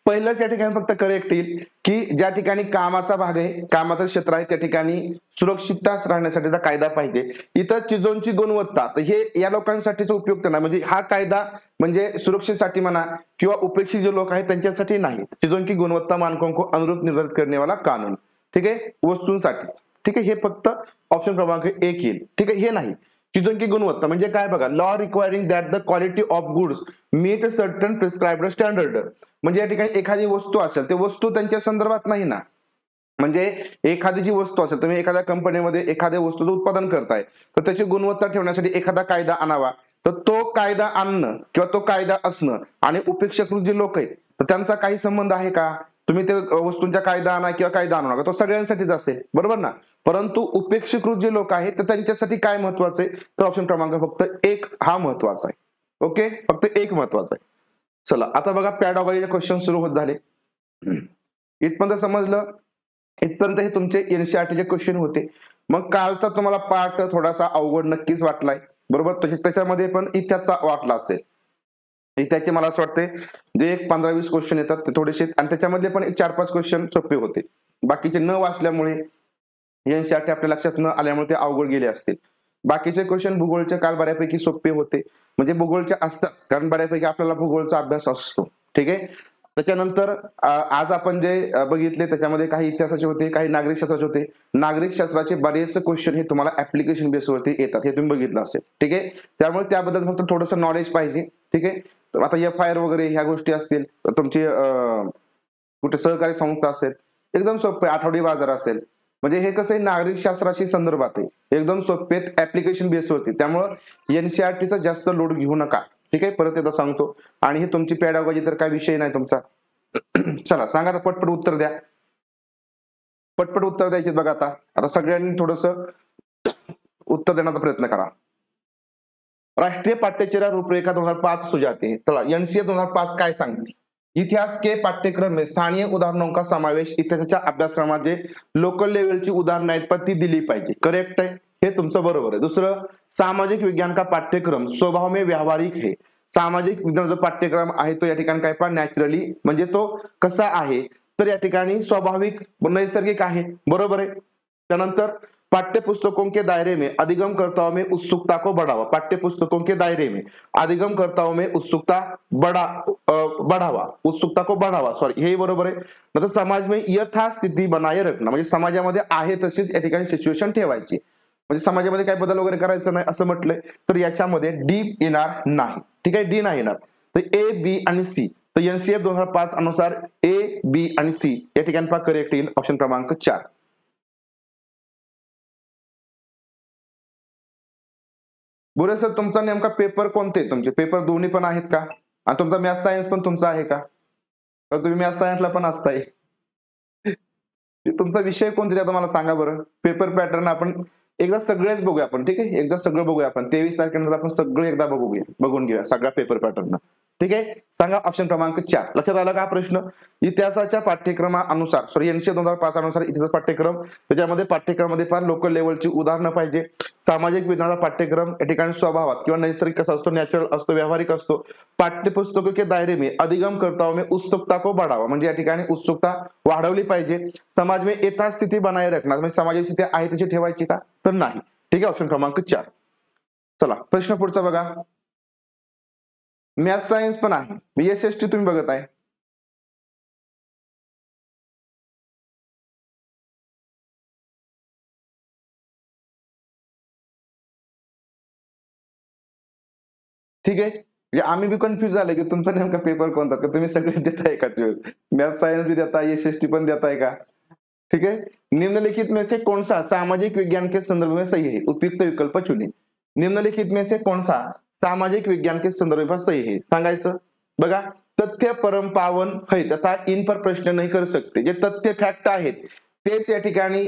पहिलंच या ठिकाणी फक्त करेक्ट येईल की ज्या ठिकाणी कामाचा भाग आहे, कामाचं क्षेत्र आहे, त्या ठिकाणी सुरक्षितता राहण्यासाठीचा कायदा पाहिजे. इतर चीजोंची गुणवत्ता, तर हे या लोकांसाठीच उपयुक्त नाही. म्हणजे हा कायदा म्हणजे सुरक्षेसाठी म्हणा किंवा उपेक्षित जे लोक आहेत त्यांच्यासाठी नाही. चीजों की गुणवत्ता मानकों को अनुरूप निर्धारित करने वाला कानून, ठीक आहे, वस्तूंसाठी, ठीक आहे. हे फक्त ऑप्शन क्रमांक 1 येईल, ठीक आहे. हे नाही. चीजों की गुणवत्ता म्हणजे काय बघा, law requiring that the quality of goods meet a certain prescribed standard. म्हणजे या ठिकाणी एखादी वस्तू असेल, ते वस्तू त्यांच्या संदर्भात नाही ना. म्हणजे एखादी जी वस्तू असेल, तुम्ही एखाद्या कंपनीमध्ये एखाद्या वस्तूचं उत्पादन करताय, तर त्याची गुणवत्ता ठेवण्यासाठी एखादा कायदा आणावा. तर तो कायदा आणणं किंवा तो कायदा असणं आणि उपेक्षाकृत जे लोक आहेत तर त्यांचा काही संबंध आहे का? तुम्ही ते वस्तूंचा कायदा आणा किंवा कायदा आणू नका, तो सगळ्यांसाठीच असेल, बरोबर ना. परंतु उपेक्षीकृत जे लोक आहेत तर त्यांच्यासाठी काय महत्वाचं आहे, तर ऑप्शन क्रमांक फक्त 1 हा महत्वाचा आहे. ओके, फक्त 1 महत्वाचा आहे. चला आता बघा, पॅडॉगॉजीचे क्वेश्चन सुरू होत झाले. इथपर्यंत समजलं? इथपर्यंत हे तुमचे एनसीईआरटीचे क्वेश्चन होते. मग कालचा तुम्हाला पार्ट थोडासा अवघड नक्कीच वाटलाय, बरोबर. त्याच्यामध्ये पण इतिहासचा वाटला असेल. इतिहासचे मला असं वाटते जे 15-20 क्वेश्चन येतात ते थोडेसे, आणि त्याच्यामध्ये पण 4-5 क्वेश्चन सोपे होते. बाकीचे न वाचल्यामुळे, एनसीईआरटी आपल्या लक्षात न आल्यामुळे ते अवघड गेले असतील. बाकीचे क्वेश्चन भूगोलचे काल बऱ्यापैकी सोपे होते, म्हणजे भूगोलचे असतात कारण बऱ्यापैकी आपल्याला भूगोलचा अभ्यास असतो, ठीक आहे. त्याच्यानंतर आज आपण जे बघितले त्याच्यामध्ये काही इतिहासाचे होते, काही नागरिक शास्त्राचे होते. नागरिक शास्त्राचे बरेच क्वेश्चन हे तुम्हाला ऍप्लिकेशन बेसवरती येतात, हे तुम्ही बघितलं असेल, ठीक आहे. त्यामुळे त्याबद्दल फक्त थोडंसं नॉलेज पाहिजे, ठीक आहे. आता FIR वगैरे ह्या गोष्टी असतील, तुमची कुठे सहकारी संस्था असेल, एकदम सोपे. आठवडी बाजार असेल, म्हणजे हे कसं आहे, नागरिक शास्त्राशी संदर्भात आहे, एकदम सोपे ऍप्लिकेशन बेसवरती. त्यामुळे एनसीईआरटीचा जास्त लोड घेऊ नका, ठीक आहे. परत एकदा सांगतो. आणि हे तुमची पॅडॉगॉजी तर काय विषय नाही तुमचा. चला सांगा आता, पटपट उत्तर द्या. पटपट उत्तर द्यायचे बघा. आता सगळ्यांनी थोडस उत्तर देण्याचा प्रयत्न करा. राष्ट्रीय पाठ्यचर्या रूपरेखा 2005 सुझाते हैं. चला, एनसीए 2005 काय सांगते? इतिहास के पाठ्यक्रम में स्थानीय उदाहरणों का समावेश, इतिहासाच्या अभ्यासक्रमात जे लोकल लेवलची उदाहरणं आहेत पण ती दिली पाहिजे. करेक्ट आहे, हे तुमचं बरोबर आहे. दुसरं, सामाजिक विज्ञान का पाठ्यक्रम स्वभाव में व्यावहारिक है. सामाजिक विज्ञान जो पाठ्यक्रम आहे तो या ठिकाणी काय पहा, नॅचरली, म्हणजे तो कसा आहे तर या ठिकाणी स्वाभाविक नैसर्गिक आहे, बरोबर आहे. त्यानंतर पाठ्यपुस्तकों के दायरे में अधिगमकर्ताओं में उत्सुकता को बढ़ावा. पाठ्यपुस्तकों के दायरे में अधिगमकर्ताओं में बढ़ावा, उत्सुकता को बढ़ावा, सॉरी, हे बरोबर आहे. नंतर समाज में यथास्थिती बनाए रखणं, म्हणजे समाजामध्ये आहे तशीच या ठिकाणी सिच्युएशन ठेवायची, म्हणजे समाजामध्ये काही बदल वगैरे करायचं नाही असं म्हटलंय. तर याच्यामध्ये डी येणार नाही, ठीक आहे, डी नाही येणार. तर A, B आणि C. तर एनसीए 2005 अनुसार A, B आणि C या ठिकाणी पहा करेक्ट येईल, ऑप्शन क्रमांक 4. बोले सर, तुमचा नेमका पेपर कोणते? तुमचे पेपर दोन्ही पण आहेत का? आणि तुमचा मॅथ सायन्स पण तुमचा आहे का? तर तुम्ही मॅथ सायन्सला पण असताय. तुमचा विषय कोणते ते आता मला सांगा बरं. पेपर पॅटर्न आपण एकदा सगळेच बघूया आपण, ठीक आहे. एकदा सगळं बघूया आपण. 23 तारखेनंतर आपण सगळे एकदा बघून घेऊया सगळ्या पेपर पॅटर्न, ठीक आहे. सांगा ऑप्शन क्रमांक 4. लक्षात आला का प्रश्न? इतिहासाच्या पाठ्यक्रमानुसार, सॉरी, एनसीए 2005 अनुसार इतिहास पाठ्यक्रम, त्याच्यामध्ये पाठ्यक्रमामध्ये फार लोकल लेवलची उदाहरणं पाहिजे. सामाजिक विज्ञानाचा पाठ्यक्रम या ठिकाणी स्वभावात किंवा नैसर्गिक कसा असतो, नॅचरल असतो, व्यावहारिक असतो. पाठ्यपुस्तकों के दायरे में अधिगमकर्ताओं में उत्सुकता को बढ़ावा, म्हणजे या ठिकाणी उत्सुकता वाढवली पाहिजे. समाज में यथास्थिती बनाए रखणार, म्हणजे सामाजिक स्थिती आहे तशी ठेवायची का, तर नाही, ठीक आहे. ऑप्शन क्रमांक 4. चला प्रश्न पुढचा बघा. मॅथ सायन्स पण आहे, SST तुम्ही बघत आहे. ठीक आहे, म्हणजे आम्ही बी कन्फ्युज झाले की तुमचा नेमका पेपर कोणता, का तुम्ही सगळे देताय का? मॅथ सायन्स भी देताय, SST पण देताय का? ठीक है. निम्नलिखित में से कौन सा सामाजिक विज्ञान के संदर्भ में सही है? उपयुक्त विकल्प चुने. निम्नलिखित में से कौन सा सामाजिक विज्ञान के संदर्भ में सही है? सांगायचं बघा. तथ्य परम पावन है, तथा इन पर प्रश्न नहीं कर सकते. जे तथ्य फॅक्ट आहेत तेच या ठिकाणी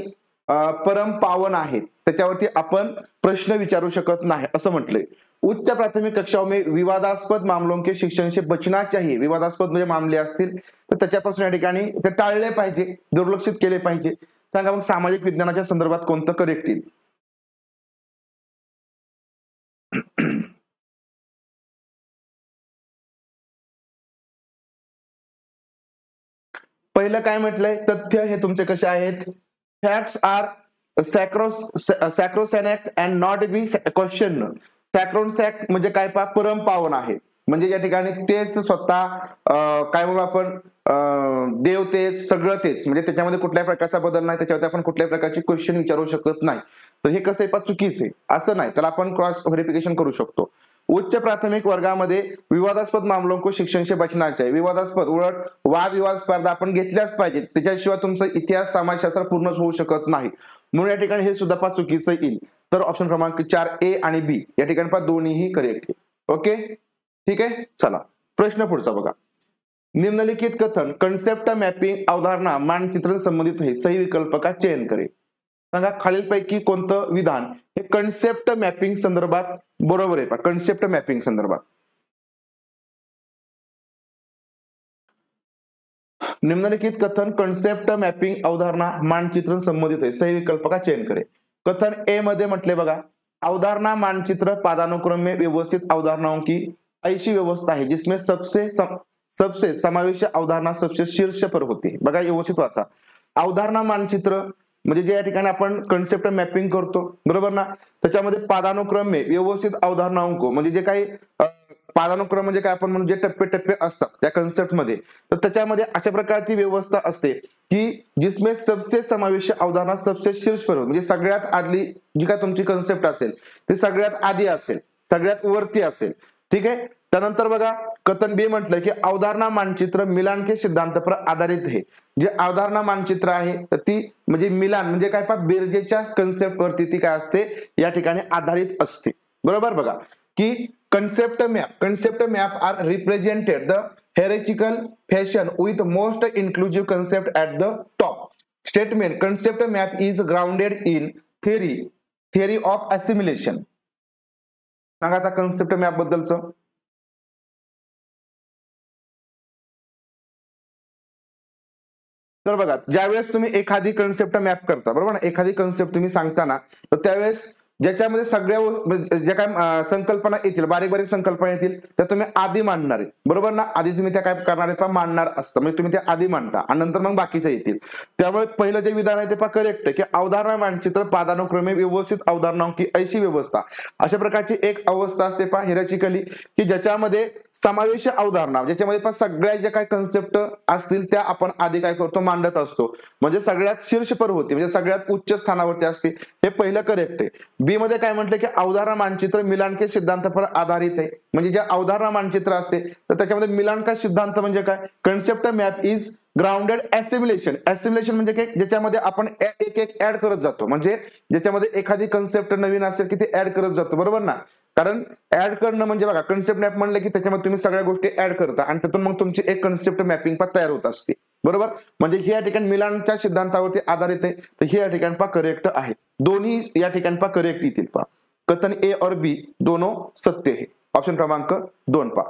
परम पावन आहेत, त्याच्यावरती आपण प्रश्न विचारू शकत नाही असं म्हटलंय. उच्च प्राथमिक कक्षाओं में विवादास्पद मामलों के शिक्षण से बचना चाहिए. विवादास्पद म्हणजे मामले असतील तर त्याच्यापासून या ठिकाणी ते टाळले पाहिजे, दुर्लक्षित केले पाहिजे. सांगा मग सामाजिक विज्ञानाच्या संदर्भात कोणतं करेक्ट येईल? पहिलं काय म्हटलंय, तथ्य हे तुमचे कसे आहेत, facts are sacrosanct and not be question. Sacrosanct म्हणजे काय पा, परमपावन आहे, म्हणजे या ठिकाणी तेच स्वतः काय म्हणू आपण, देव तेच, सगळं तेच, म्हणजे त्याच्यामध्ये कुठल्याही प्रकारचा बदल नाही, त्याच्यावरती आपण कुठल्याही प्रकारची क्वेश्चन विचारू शकत नाही. तर हे कसं आहे पा, चुकीचं आहे, असं नाही, त्याला आपण क्रॉस व्हेरिफिकेशन करू शकतो. उच्च प्राथमिक वर्गामध्ये विवादास्पद मामलों को शिक्षण से बचना चाहिए. विवादास्पद उलट वाद विवाद स्पर्धा आपण घेतल्याच पाहिजे, त्याच्याशिवाय तुमचं इतिहास समाजशास्त्र पूर्ण होऊ शकत नाही. म्हणून या ठिकाणी हे सुद्धा पा चुकीचं येईल. तर ऑप्शन क्रमांक 4 ए आणि बी या ठिकाणी पा दोन्हीही करेक्ट आहे. ओके, ठीक आहे. चला प्रश्न पुढचा बघा. निम्नलिखित कथन कंसेप्ट मॅपिंग अवधारणा मानचित्रण संबंधित है, सही विकल्प का चयन करे. सांगा खालीलपैकी कोणतं विधान हे कन्सेप्ट मॅपिंग संदर्भात बरोबर आहे पा, कन्सेप्ट मॅपिंग संदर्भात. निम्नलिखित कथन कंसेप्ट मॅपिंग अवधारणा मानचित्रण संबंधित है, सही विकल्प का चयन करे. कथन ए मध्ये म्हटले बघा, अवधारणा मानचित्र पदानुक्रम में व्यवस्थित अवधारणाओं की ऐसी व्यवस्था है जिसमें सबसे समावेश अवधारणा सबसे शीर्ष पर होती. बघा व्यवस्थित वाचा. अवधारणा मानचित्र म्हणजे जे या ठिकाणी आपण कन्सेप्ट मॅपिंग करतो, बरोबर ना, त्याच्यामध्ये पदानुक्रम में व्यवस्थित अवधारणाओं को, म्हणजे जे काही पदानुक्रम म्हणजे काय आपण म्हणून जे टप्पे टप्पे असतात त्या कन्सेप्ट मध्ये, तर त्याच्यामध्ये अशा प्रकारची व्यवस्था असते की जिसमें सबसे समावेश अवधारणा सबसे शीर्ष पर, म्हणजे सगळ्यात आदली जी काय तुमची कन्सेप्ट असेल ती सगळ्यात आधी असेल, सगळ्यात वरती असेल. ठीक आहे. त्यानंतर बघा कथन बी म्हटलं की अवधारणा मानचित्र मिलान के सिद्धांत पर आधारित आहे. जे अवधारणा मानचित्र आहे तर ती म्हणजे मिलान म्हणजे काय पा, बेरजेच्या कन्सेप्ट वरती ती काय असते, या ठिकाणी आधारित असते. बरोबर. बघा की concept map are represented the hierarchical fashion with most inclusive concept at the top. Statement concept map is grounded in theory of assimilation. सांगा आता concept map बद्दलचं. तर बघा ज्यावेळेस तुम्ही एखादी कन्सेप्ट मॅप करता, बरोबर ना, एखादी कन्सेप्ट तुम्ही सांगताना, तर त्यावेळेस ज्याच्यामध्ये सगळ्या ज्या काय संकल्पना येतील, बारीक बारीक संकल्पना येतील, त्या तुम्ही आधी मांडणार आहे, बरोबर ना. आधी तुम्ही त्या काय करणार आहे, मांडणार असतं, म्हणजे तुम्ही त्या आधी मांडता आणि नंतर मग बाकीचे येतील. त्यामुळे पहिलं जे विधान आहे ते करेक्ट आहे की अवधारणा मानचित्र पदानुक्रमे व्यवस्थित अवधारणाओं की ऐशी व्यवस्था, अशा प्रकारची एक अवस्था असते हिराचिकली, की ज्याच्यामध्ये समावेश अवधारणा, ज्याच्यामध्ये सगळ्या ज्या काही कन्सेप्ट असतील त्या आपण आधी काय करतो, मांडत असतो, म्हणजे सगळ्यात शीर्षपर होती, म्हणजे सगळ्यात उच्च स्थानावरती असते. हे पहिलं करेक्ट आहे. बी मध्ये काय म्हटलं की अवधारणा मानचित्र मिलान के सिद्धांत पर आधारित आहे, म्हणजे जे अवधारणा मानचित्र असते तर त्याच्यामध्ये मिलान का सिद्धांत म्हणजे काय, concept map is grounded assimilation. Assimilation म्हणजे काय, ज्याच्यामध्ये आपण एक एक ऍड करत जातो, म्हणजे ज्याच्यामध्ये एखादी कन्सेप्ट नवीन असेल की ते ऍड करत जातो, बरोबर ना. कारण ऍड करणं म्हणजे बघा कन्सेप्ट मॅप म्हणलं की त्याच्यामध्ये तुम्ही सगळ्या गोष्टी ऍड करता आणि त्यातून मग तुमची एक कन्सेप्ट मॅपिंग पण तयार होत असते, बरोबर. म्हणजे ही या ठिकाणी मिलानच्या सिद्धांतावरती आधारित आहे, तर ही या ठिकाणी पा करेक्ट आहे. दोन्ही या ठिकाणी पा करेक्ट येतील पा. कथन ए और बी दोनों सत्य है. ऑप्शन क्रमांक 2 पा.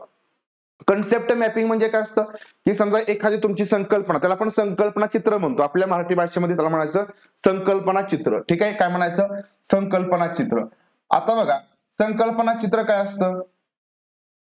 कन्सेप्ट मॅपिंग म्हणजे काय असतं की समजा एखादी तुमची संकल्पना, त्याला आपण संकल्पना चित्र म्हणतो, आपल्या मराठी भाषेमध्ये त्याला म्हणायचं संकल्पना चित्र. ठीक आहे. काय म्हणायचं, संकल्पना चित्र. आता बघा संकल्पना चित्र काय असतं,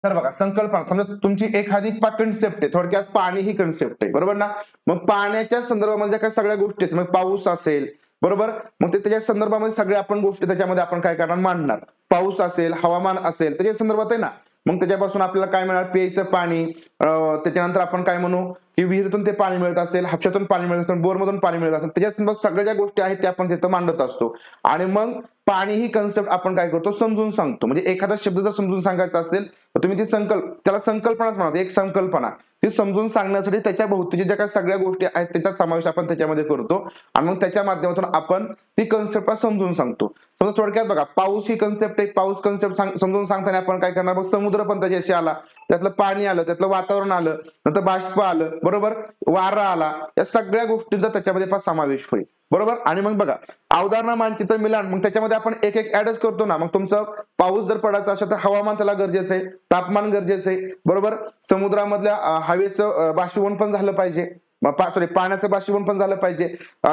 तर बघा संकल्पना समजा तुमची एखादी कन्सेप्ट आहे, थोडक्यात पाणी ही कन्सेप्ट आहे, बरोबर ना. मग पाण्याच्या संदर्भामध्ये काय सगळ्या गोष्टी आहेत, मग पाऊस असेल, बरोबर, मग ते त्याच्या संदर्भामध्ये सगळ्या आपण गोष्टी त्याच्यामध्ये आपण काय करणार, मांडणार. पाऊस असेल, हवामान असेल, त्याच्या संदर्भात आहे ना. मग त्याच्यापासून आपल्याला काय मिळणार, प्यायचं पाणी, त्याच्यानंतर आपण काय म्हणू की विहिरीतून ते पाणी मिळत असेल, हापशातून पाणी मिळत असेल, बोरमधून पाणी मिळत असेल, त्याच्या संदर्भात सगळ्या ज्या गोष्टी आहेत त्या आपण तिथं मांडत असतो. आणि मग पाणी ही कन्सेप्ट आपण काय करतो, समजून सांगतो. म्हणजे एखादा शब्द जर समजून सांगायचा असेल तर तुम्ही ती त्याला संकल्पनाच म्हणा, एक संकल्पना ती समजून सांगण्यासाठी त्याच्या भोवतीच्या ज्या काही सगळ्या गोष्टी आहेत त्याचा समावेश आपण त्याच्यामध्ये करतो आणि मग त्याच्या माध्यमातून आपण ती कन्सेप्ट समजून सांगतो. समजा थोडक्यात बघा पाऊस ही कन्सेप्ट आहे, पाऊस कन्सेप्ट समजून सांगताना आपण काय करणार, मग समुद्र पण त्याच्याशी आला, त्यातलं पाणी आलं, त्यातलं वातावरण आलं, नंतर बाष्प आलं, बरोबर, वारा आला, या सगळ्या गोष्टींचा त्याच्यामध्ये समावेश होईल, बरोबर. आणि मग बघा अवधारणा मानचित्र मिलान, मग त्याच्यामध्ये आपण एक एक ऍडच करतो ना. मग तुमचं पाऊस जर पडायचा असेल तर हवामान त्याला गरजेचं आहे, तापमान गरजेचं आहे, बरोबर. समुद्रामधल्या हवेचं बाष्पीभवन पण झालं पाहिजे, पाण्याचं बाष्पीभवन पण झालं पाहिजे,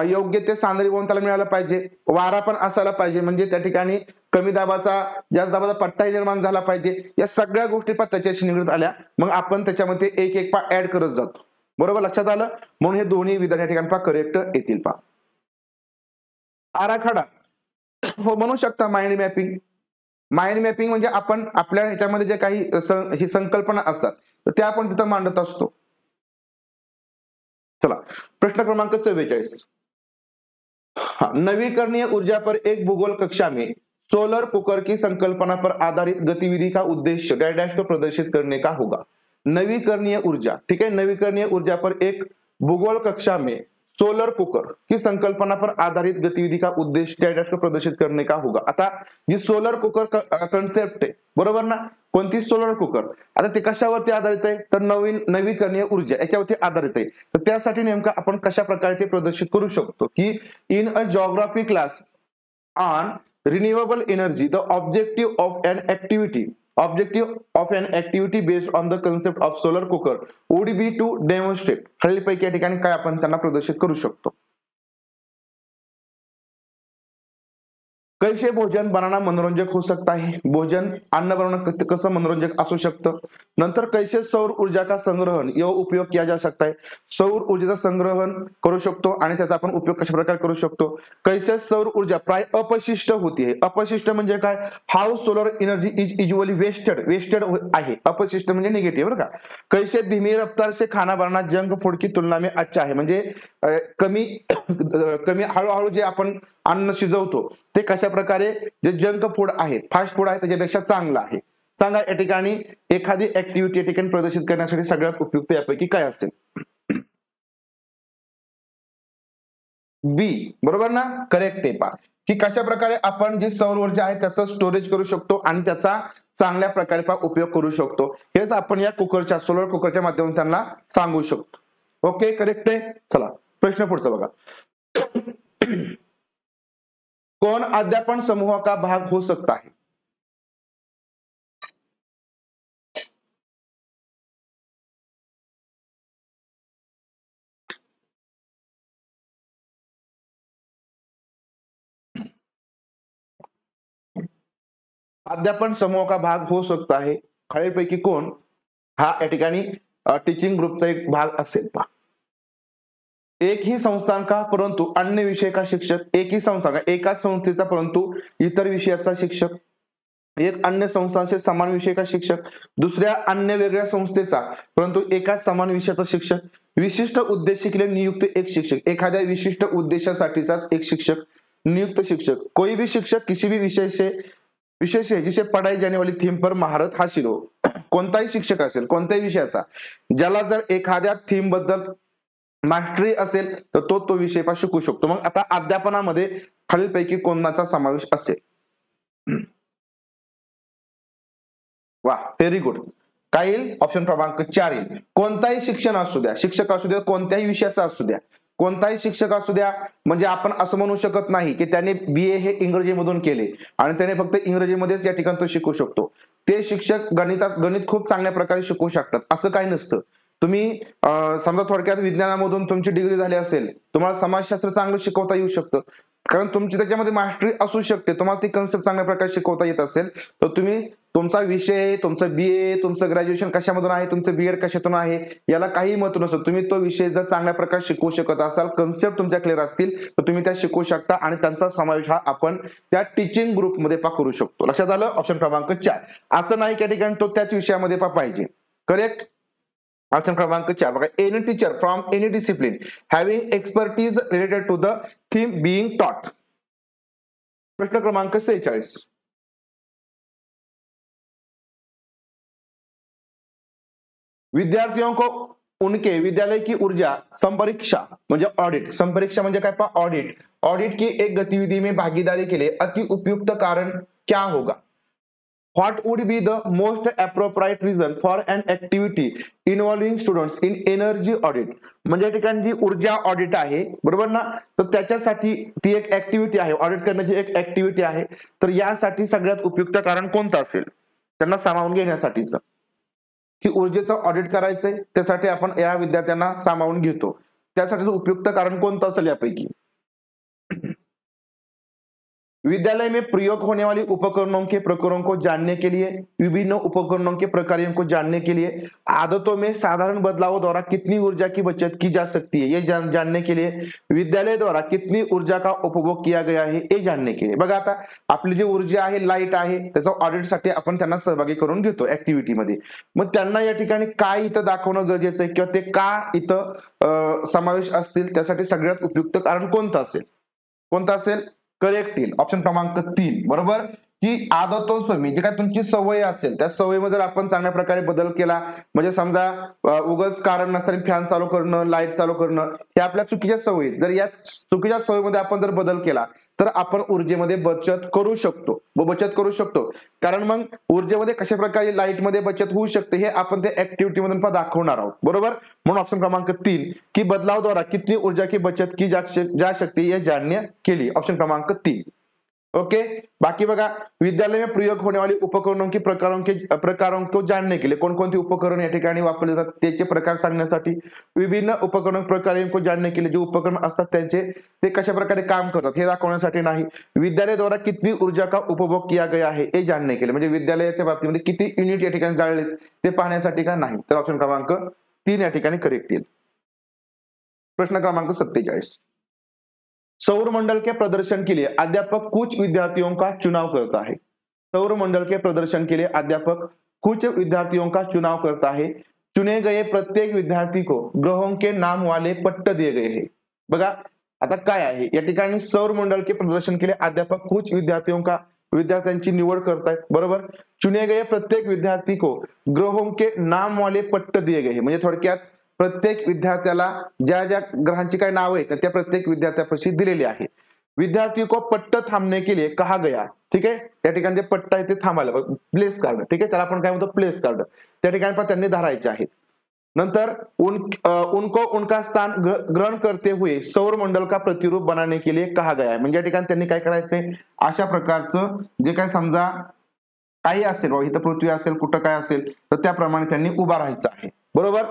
योग्य ते सांद्रीभवन त्याला मिळालं पाहिजे, वारा पण असायला पाहिजे, म्हणजे त्या ठिकाणी कमी दाबाचा जास्त दाबाचा पट्टाही निर्माण झाला पाहिजे. या सगळ्या गोष्टी पण त्याच्याशी निगडीत आल्या, मग आपण त्याच्यामध्ये एक एक ऍड करत जातो, बरोबर लक्षात आलं. म्हणून हे दोन्ही विधान या ठिकाणी पहा करेक्ट येतील. पहा आराखडा हो म्हणू शकता. माइंड मॅपिंग, माइंड मॅपिंग म्हणजे आपण आपल्या ह्याच्यामध्ये जे काही ही संकल्पना असतात तर त्या आपण तिथं मांडत असतो. चला प्रश्न क्रमांक 44. नवीकरणीय ऊर्जा पर एक भूगोल कक्षा में सोलर कुकर की संकल्पना पर आधारित गतिविधि का उद्देश्य डैश डैश को प्रदर्शित करने का होगा. नवीकरणीय ऊर्जा, ठीक है, नवीकरणीय ऊर्जा पर एक भूगोल कक्षा में सोलर कुकर की संकल्पना पर आधारित गतिविधि का उद्देश्य डैश डैश को प्रदर्शित करने का होगा. आता जी सोलर कुकर कन्सेप्ट आहे बरोबर ना, कोणती सोलर कुकर, आता ते कशावरती आधारित आहे तर नवीकरणीय ऊर्जा याच्यावरती आधारित आहे. तर त्यासाठी नेमकं आपण कशा प्रकारे ते प्रदर्शित करू शकतो की in a geography class on renewable energy the objective of an activity based on the concept of solar cooker would be to demonstrate. खालीलपैकी या ठिकाणी काय आपण त्यांना प्रदर्शित करू शकतो. कैसे भोजन बनाना मनोरंजक हो सकता है. भोजन अन्न बनवणं कसं मनोरंजक असू शकतं. नंतर कैसे सौर ऊर्जा का संग्रहण या उपयोग किया जा सकता है. सौर ऊर्जेचा संग्रहण करू शकतो आणि त्याचा आपण उपयोग कशा प्रकारे करू शकतो. कैसे सौर ऊर्जा प्राय अपशिष्ट होती है. अपशिष्ट म्हणजे काय, how solar energy is usually wasted आहे. अपशिष्ट म्हणजे निगेटिव्ह बरं का. कैसे धीमी रफ्तार से खाना बनाना जंक फूड की तुलना में अच्छा है. म्हणजे कमी हळूहळू जे आपण अन्न शिजवतो ते कशा प्रकारे जे जंक फूड आहे, फास्ट फूड आहे त्याच्यापेक्षा चांगलं आहे. सांगा या ठिकाणी एखादी ऍक्टिव्हिटी या ठिकाणी प्रदर्शित करण्यासाठी सगळ्यात उपयुक्त यापैकी काय असेल. बी बरोबर ना, करेक्ट आहे. पहा की कशा प्रकारे आपण जी सौर ऊर्जा आहे त्याचं स्टोरेज करू शकतो आणि त्याचा चांगल्या प्रकारे उपयोग करू शकतो. हेच आपण या कुकरच्या सोलर कुकरच्या माध्यमातून त्यांना सांगू शकतो. ओके करेक्ट आहे. चला प्रश्न पुढचा बघा. कौन अध्यापन समूह का भाग हो सकता है. अध्यापन समूह का भाग हो सकता है. खालीलपैकी कोण हा या ठिकाणी टीचिंग ग्रुपचा एक भाग असेल. पहा एक ही संस्थान का परंतु अन्य विषय का शिक्षक. एक ही संस्थान एकाच संस्थेचा परंतु इतर विषयाचा शिक्षक. एक अन्य संस्थान से समान विषय का शिक्षक. दुसऱ्या अन्य वेगळ्या संस्थेचा परंतु एकाच समान विषयाचा शिक्षक. विशिष्ट उद्देश्य के लिए नियुक्त एक शिक्षक. एखाद्या विशिष्ट उद्देशासाठीचाच एक शिक्षक. नियुक्त शिक्षक कोई भी शिक्षक किसी भी विषय से जिसे पढ़ाई जाने वाली थीम पर महारत हासिल हो. कोणताही शिक्षक असेल कोणत्याही विषयाचा ज्याला जर एखाद्या थीम बद्दल मास्टरी असेल तर तो विषय शिकू शकतो. मग आता अध्यापनामध्ये खालीलपैकी कोणाचा समावेश असेल. वा व्हेरी गुड. काय येईल ऑप्शन क्रमांक 4 येईल. कोणताही शिक्षण असू द्या, शिक्षक असू द्या, कोणत्याही विषयाचा असू द्या, कोणताही शिक्षक असू द्या. म्हणजे आपण असं म्हणू शकत नाही की त्याने BA हे इंग्रजीमधून केले आणि त्याने फक्त इंग्रजीमध्येच या ठिकाणी तो शिकू शकतो. ते शिक्षक गणित खूप चांगल्या प्रकारे शिकवू शकतात असं काही नसतं. तुम्ही समजा थोडक्यात विज्ञानामधून तुमची डिग्री झाली असेल, तुम्हाला समाजशास्त्र चांगलं शिकवता येऊ शकतं कारण तुमची त्याच्यामध्ये मास्टरी असू शकते. तुम्हाला ती कन्सेप्ट चांगल्या प्रकारे शिकवता येत असेल तर तुम्ही तुमचा विषय, तुमचं BA, तुमचं ग्रॅज्युएशन कशामधून आहे, तुमचं BEd कशातून आहे याला काही महत्व नसतं. तुम्ही तो विषय जर चांगल्या प्रकारे शिकवू शकत असाल, कन्सेप्ट तुमच्या क्लिअर असतील तर तुम्ही त्या शिकवू शकता आणि त्यांचा समावेश हा आपण त्या टीचिंग ग्रुपमध्ये करू शकतो. लक्षात आलं. ऑप्शन क्रमांक 4. असं नाही की ठिकाणी तो त्याच विषयामध्ये पाहिजे. करेक्ट. ऑप्शन क्रमांक 4 बघा. Any teacher from any discipline having expertise related to the theme being taught. प्रश्न क्रमांक 46. विद्यार्थियों को उनके विद्यालय की ऊर्जा संपरीक्षा म्हणजे ऑडिट. संपरीक्षा म्हणजे काय पहा ऑडिट की एक गतिविधि में भागीदारी के लिए अति उपयुक्त कारण क्या होगा. What would be the most appropriate reason for an activity involving students in energy audit. म्हणजे ठिकाणी जी ऊर्जा ऑडिट आहे बरोबर ना, तर त्याच्यासाठी ती एक ऍक्टिव्हिटी आहे, ऑडिट करण्याची एक ऍक्टिव्हिटी आहे. तर यासाठी सगळ्यात उपयुक्त कारण कोणतं असेल त्यांना सामावून घेण्यासाठीचं की ऊर्जेचं ऑडिट करायचंय त्यासाठी आपण या विद्यार्थ्यांना सामावून घेतो. त्यासाठी उपयुक्त कारण कोणतं असेल यापैकी. विद्यालय में प्रयोग होने वाली उपकरणों के प्रकारों को जानने के लिए, विभिन्न उपकरणों के प्रकारों को जानने के लिए, आदतों में साधारण बदलावों द्वारा कितनी ऊर्जा की बचत की जा सकती है ये जानने के लिए, विद्यालय द्वारा कितनी ऊर्जा का उपभोग किया गया है हे जानने के लिए. बघा आता आपली जी ऊर्जा आहे, लाईट आहे, त्याचा ऑडिटसाठी आपण त्यांना सहभागी करून घेतो ऍक्टिव्हिटीमध्ये. मग त्यांना या ठिकाणी काय इथं दाखवणं गरजेचं आहे किंवा ते का इथं समावेश असतील, त्यासाठी सगळ्यात उपयुक्त कारण कोणतं असेल? कोणतं असेल? करेक्ट येईल ऑप्शन क्रमांक 3. बरोबर, की आदतों जे काय तुमची सवय असेल त्या सवयीमध्ये जर आपण चांगल्या प्रकारे बदल केला, म्हणजे समजा उगाच कारण नसताना फॅन चालू करणं, लाईट चालू करणं, हे आपल्या चुकीच्या सवयी, जर या चुकीच्या सवयीमध्ये आपण जर बदल केला तर आपण ऊर्जेमध्ये बचत करू शकतो. कारण मग ऊर्जेमध्ये कशा प्रकारे लाईटमध्ये बचत होऊ शकते हे आपण त्या ऍक्टिव्हिटी मधून दाखवणार आहोत. बरोबर, म्हणून ऑप्शन क्रमांक 3 की बदलाव द्वारा कितनी ऊर्जा की बचत की जा सकती है जानने के लिए, ऑप्शन क्रमांक 3. ओके. बाकी बघा, विद्यालय में प्रयोग होने वाली उपकरणों की प्रकारों को जानने के लिए, कोणकोणती उपकरण या ठिकाणी वापरले जातात त्याचे प्रकार सांगण्यासाठी, विभिन्न उपकरण प्रकारों को जानने के लिए, जे उपकरण असतात त्यांचे ते कशा प्रकारे काम करतात हे दाखवण्यासाठी नाही, विद्यालय द्वारा कितनी ऊर्जा का उपभोग किया गया है हे जानने के लिए, म्हणजे विद्यालयाच्या बाबतीमध्ये किती युनिट या ठिकाणी जाळलेत ते पाहण्यासाठी का नाही. तर ऑप्शन क्रमांक 3 या ठिकाणी करेक्ट येईल. प्रश्न क्रमांक 47. सौर मंडल के प्रदर्शन के लिए अध्यापक कुछ विद्यार्थियों का चुनाव करता है. सौर मंडल के प्रदर्शन के लिए अध्यापक कुछ विद्यार्थियों का चुनाव करता है. चुने गए प्रत्येक विद्यार्थी को ग्रहों के नाम वाले पट्टे दिए गए हैं. बघा आता काय आहे या ठिकाणी, सौर मंडल के प्रदर्शन के लिए अध्यापक कुछ विद्यार्थ्यांची निवड करतायत. बरोबर, चुने गए प्रत्येक विद्यार्थी को ग्रहों के नाम वाले पट्टे दिए गए, म्हणजे थोडक्यात प्रत्येक विद्यार्थ्याला ज्या ज्या ग्रहांची काय नाव आहेत त्या प्रत्येक विद्यार्थ्यापाशी दिलेली आहे. विद्यार्थी को पट्ट थांबने के लिए कहा गया. ठीक आहे, त्या ठिकाणी जे पट्ट आहे ते थांबायला, प्लेस कार्ड. ठीक आहे, त्याला आपण काय म्हणतो? Place card. त्या ठिकाणी पण त्यांनी धरायचे आहेत. नंतर उनको उनका स्थान ग्रहण करते हुए सौर मंडल का प्रतिरूप बनाने के लिए कहा गया है. म्हणजे या ठिकाणी त्यांनी काय करायचंय, अशा प्रकारचं जे काय समजा काही असेल, इथं पृथ्वी असेल, कुठं काय असेल तर त्याप्रमाणे त्यांनी उभा राहायचं आहे. बरोबर.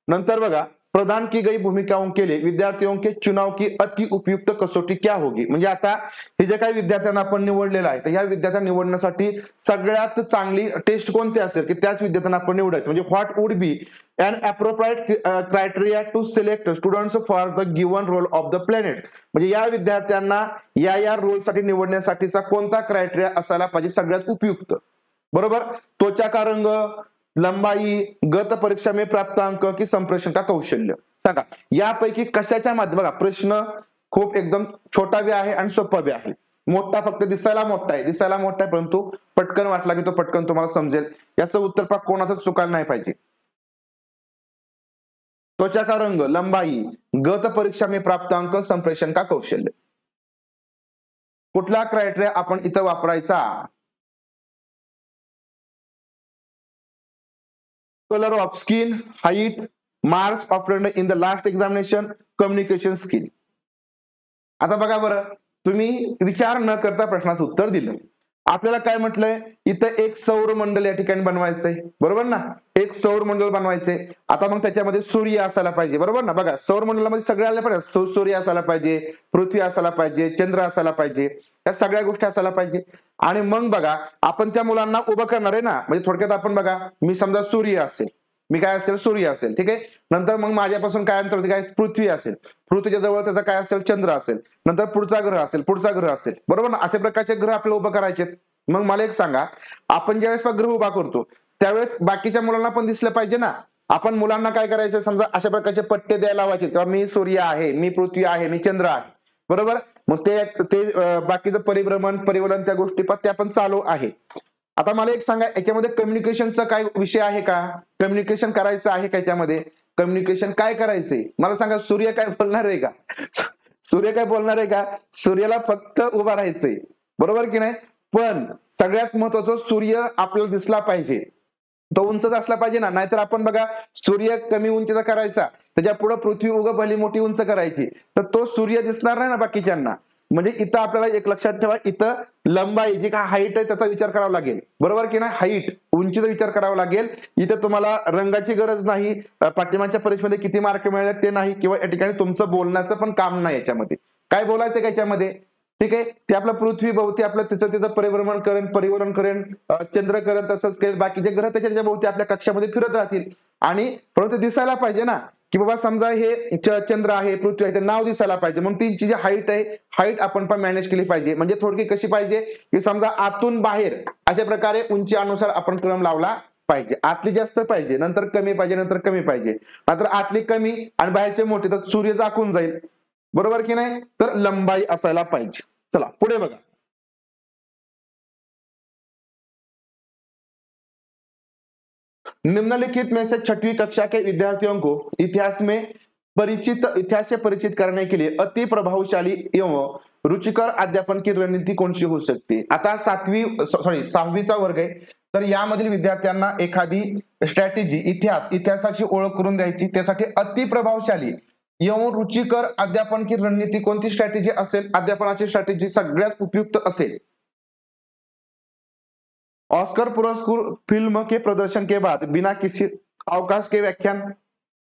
नंतर बघा, प्रदान की गई भूमिकाओं के लिए विद्यार्थियों के चुनाव की अति उपयुक्त कसोटी क्या होगी. म्हणजे आता हे जे काही विद्यार्थ्यांना आपण निवडलेलं आहे तर ह्या विद्यार्थ्यांना निवडण्यासाठी सगळ्यात चांगली टेस्ट कोणती असेल की त्याच विद्यार्थ्यांना आपण निवडायचं. म्हणजे what would be an appropriate criteria to select students for the given role of the planet. म्हणजे या विद्यार्थ्यांना या रोलसाठी निवडण्यासाठीचा कोणता क्रायटेरिया असायला पाहिजे सगळ्यात उपयुक्त. बरोबर, त्वचा का रंग, लंबाई, गत परीक्षा में प्राप्त अंक की संप्रेषण का कौशल्य. सांगा यापैकी कशाच्या माध्यमात. बघा प्रश्न खूप एकदम छोटा बी आहे आणि सोपा बी आहे. मोठा फक्त दिसायला मोठा आहे परंतु पटकन वाटला की तो पटकन तुम्हाला समजेल. याचं उत्तर पाक कोणाचं चुकायला नाही पाहिजे. त्वचा का रंग, लंबाई, गत परीक्षा में प्राप्त अंक, संप्रेषण का कौशल्य. कुठला क्रायटेरिया आपण इथं वापरायचा? Colour of skin, height, marks offered in the last examination, communication skill. आता बघा बरं, तुम्ही विचार न करता प्रश्नाचं उत्तर दिलं. आपल्याला काय म्हटलंय इथं, एक सौर मंडल या ठिकाणी बनवायचंय. बरोबर ना, एक सौर मंडल बनवायचंय. आता मग त्याच्यामध्ये सूर्य असायला पाहिजे. बरोबर ना. बघा सौर मंडलामध्ये सगळे आले पाहिजे. सूर्य असायला पाहिजे, पृथ्वी असायला पाहिजे, चंद्र असायला पाहिजे, या सगळ्या गोष्टी असायला पाहिजे. आणि मग बघा आपण त्या मुलांना उभं करणार आहे ना. म्हणजे थोडक्यात आपण बघा, मी समजा सूर्य असेल, मी काय असेल? सूर्य असेल. ठीक आहे. नंतर मग माझ्यापासून काय अंतर काय? पृथ्वी असेल. पृथ्वीच्या जवळ त्याचा काय असेल? चंद्र असेल. नंतर पुढचा ग्रह असेल. बरोबर ना. अशा प्रकारचे ग्रह आपल्याला उभं करायचे. मग मला एक सांगा, आपण ज्यावेळेस ग्रह उभा करतो त्यावेळेस बाकीच्या मुलांना पण दिसलं पाहिजे ना. आपण मुलांना काय करायचं, समजा अशा प्रकारचे पट्टे द्यायला लावायचे, तेव्हा मी सूर्य आहे, मी पृथ्वी आहे, मी चंद्र आहे. बरोबर. मग ते बाकीचं परिवलन त्या गोष्टी त्या पण चालू आहे. आता मला एक सांगा, याच्यामध्ये कम्युनिकेशनचा काय विषय आहे का? कम्युनिकेशन करायचं आहे का? याच्यामध्ये कम्युनिकेशन काय करायचंय मला सांगा. सूर्य काय बोलणार आहे का? सूर्याला फक्त उभा राहायचंय. बरोबर की नाही. पण सगळ्यात महत्वाचं, सूर्य आपल्याला दिसला पाहिजे, तो उंचच असला पाहिजे ना. नाहीतर आपण बघा सूर्य कमी उंचीचा करायचा, त्याच्या पुढे पृथ्वी उगा भली मोठी उंच करायची, तर तो सूर्य दिसणार नाही ना बाकीच्यांना. म्हणजे इथं आपल्याला एक लक्षात ठेवा, इथं लंबाई जी काय हाईट आहे त्याचा विचार करावा लागेल. बरोबर की नाही. हाईट, उंचीचा विचार करावा लागेल. इथं तुम्हाला रंगाची गरज नाही, पाठिंबाच्या परीक्षेमध्ये किती मार्क मिळाले ते नाही, किंवा या ठिकाणी तुमचं बोलण्याचं पण काम नाही. याच्यामध्ये काय बोलायचं का? याच्यामध्ये ठीक आहे, ते आपलं पृथ्वी भोवती आपलं त्याचं परिभ्रमण करेन, चंद्र करेन, तसंच करेल, बाकीचे ग्रह त्याच्या भोवती आपल्या कक्षामध्ये फिरत राहतील. आणि परंतु दिसायला पाहिजे ना की बाबा समजा हे चंद्र आहे, पृथ्वी आहे, ते नाव दिसायला पाहिजे. म्हणून त्यांची जी हाईट आहे, हाईट आपण पण मॅनेज केली पाहिजे. म्हणजे थोडकी कशी पाहिजे की समजा आतून बाहेर अशा प्रकारे उंची अनुसार आपण क्रम लावला पाहिजे. आतली जास्त पाहिजे, नंतर कमी पाहिजे, नंतर कमी पाहिजे. मात्र आतली कमी आणि बाहेरचे मोठे तर सूर्य झाकून जाईल, बरोबर की नाही. तर लंबाई असायला पाहिजे. चला पुढे बघा. निम्नलिखित में से 6वीं कक्षा के विद्यार्थियों को इतिहास से परिचित करने के लिए अति प्रभावशाली एवं रुचिकर अध्यापन की रणनीति कोणती होऊ शकते. आता 6वीचा वर्ग आहे, तर यामधील विद्यार्थ्यांना एखादी स्ट्रॅटेजी इतिहासाची ओळख करून द्यायची. त्यासाठी अति प्रभावशाली एवं रुचिकर अध्यापन की रणनीति कोणती स्ट्रॅटेजी असेल, अध्यापनाची स्ट्रॅटेजी सगळ्यात उपयुक्त असेल. ऑस्कर पुरस्कृत फिल्म के प्रदर्शन के बाद बिना किसी अवकाश के व्याख्यान,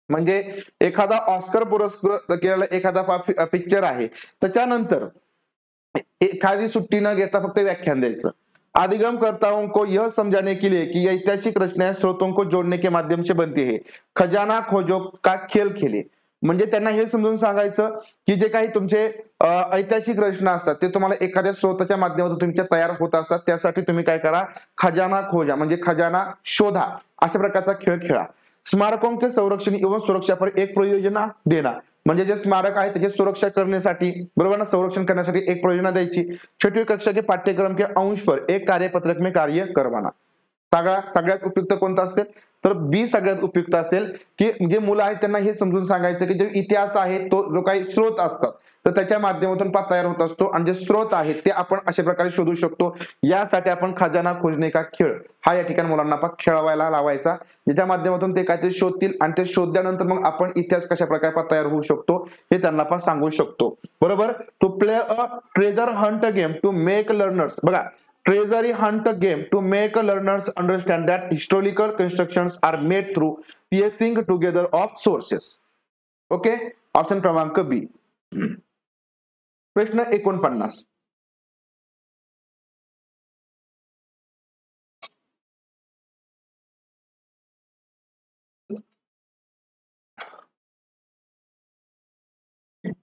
म्हणजे एखादा ऑस्कर पुरस्कृत केलेला एखादा पिक्चर आहे, त्याच्यानंतर एखादी सुट्टी न घेता फक्त व्याख्यान द्यायचं. अधिगमकर्ताओं को यह समझाने के लिए कि ऐतिहासिक रचनाएं स्रोतों को जोड़ने के माध्यम से बनती है, खजाना खोजो का खेल खेले. म्हणजे त्यांना हे समजून सांगायचं की जे काही तुमचे ऐतिहासिक रचना असतात ते तुम्हाला एखाद्या स्रोताच्या माध्यमातून तुमच्या तयार होत असतात. त्यासाठी तुम्ही काय करा, खजाना खोजा म्हणजे खजाना शोधा, अशा प्रकारचा खेळ खेळा. स्मारकों के संरक्षण एवं सुरक्षा पर एक प्रयोजना देना, म्हणजे जे स्मारक आहे त्याची सुरक्षा करण्यासाठी, बरोबर ना, संरक्षण करण्यासाठी एक प्रयोजना द्यायची. 6वीं कक्षा के पाठ्यक्रम के अंश पर एक कार्यपत्रक में कार्य करवाना. सगळ्यात उपयुक्त कोणता असेल तर बी सगळ्यात उपयुक्त असेल. की जे मुलं आहेत त्यांना हे समजून सांगायचं की जे इतिहास आहे तो जो काही स्रोत असतात तर त्याच्या माध्यमातून तयार होत असतो, आणि जे स्रोत आहेत ते आपण अशा प्रकारे शोधू शकतो. यासाठी आपण खजाना खोजणे का खेळ हा या ठिकाणी मुलांना खेळवायला लावायचा, ज्याच्या माध्यमातून ते काहीतरी शोधतील आणि ते शोधल्यानंतर मग आपण इतिहास कशा प्रकारे तयार होऊ शकतो हे त्यांना सांगू शकतो. बरोबर. To play a treasure hunt game to make learners, बघा, treasury hunt game to make learners understand that historical constructions are made through piecing together of sources. Okay, option क्रमांक बी. प्रश्न 49.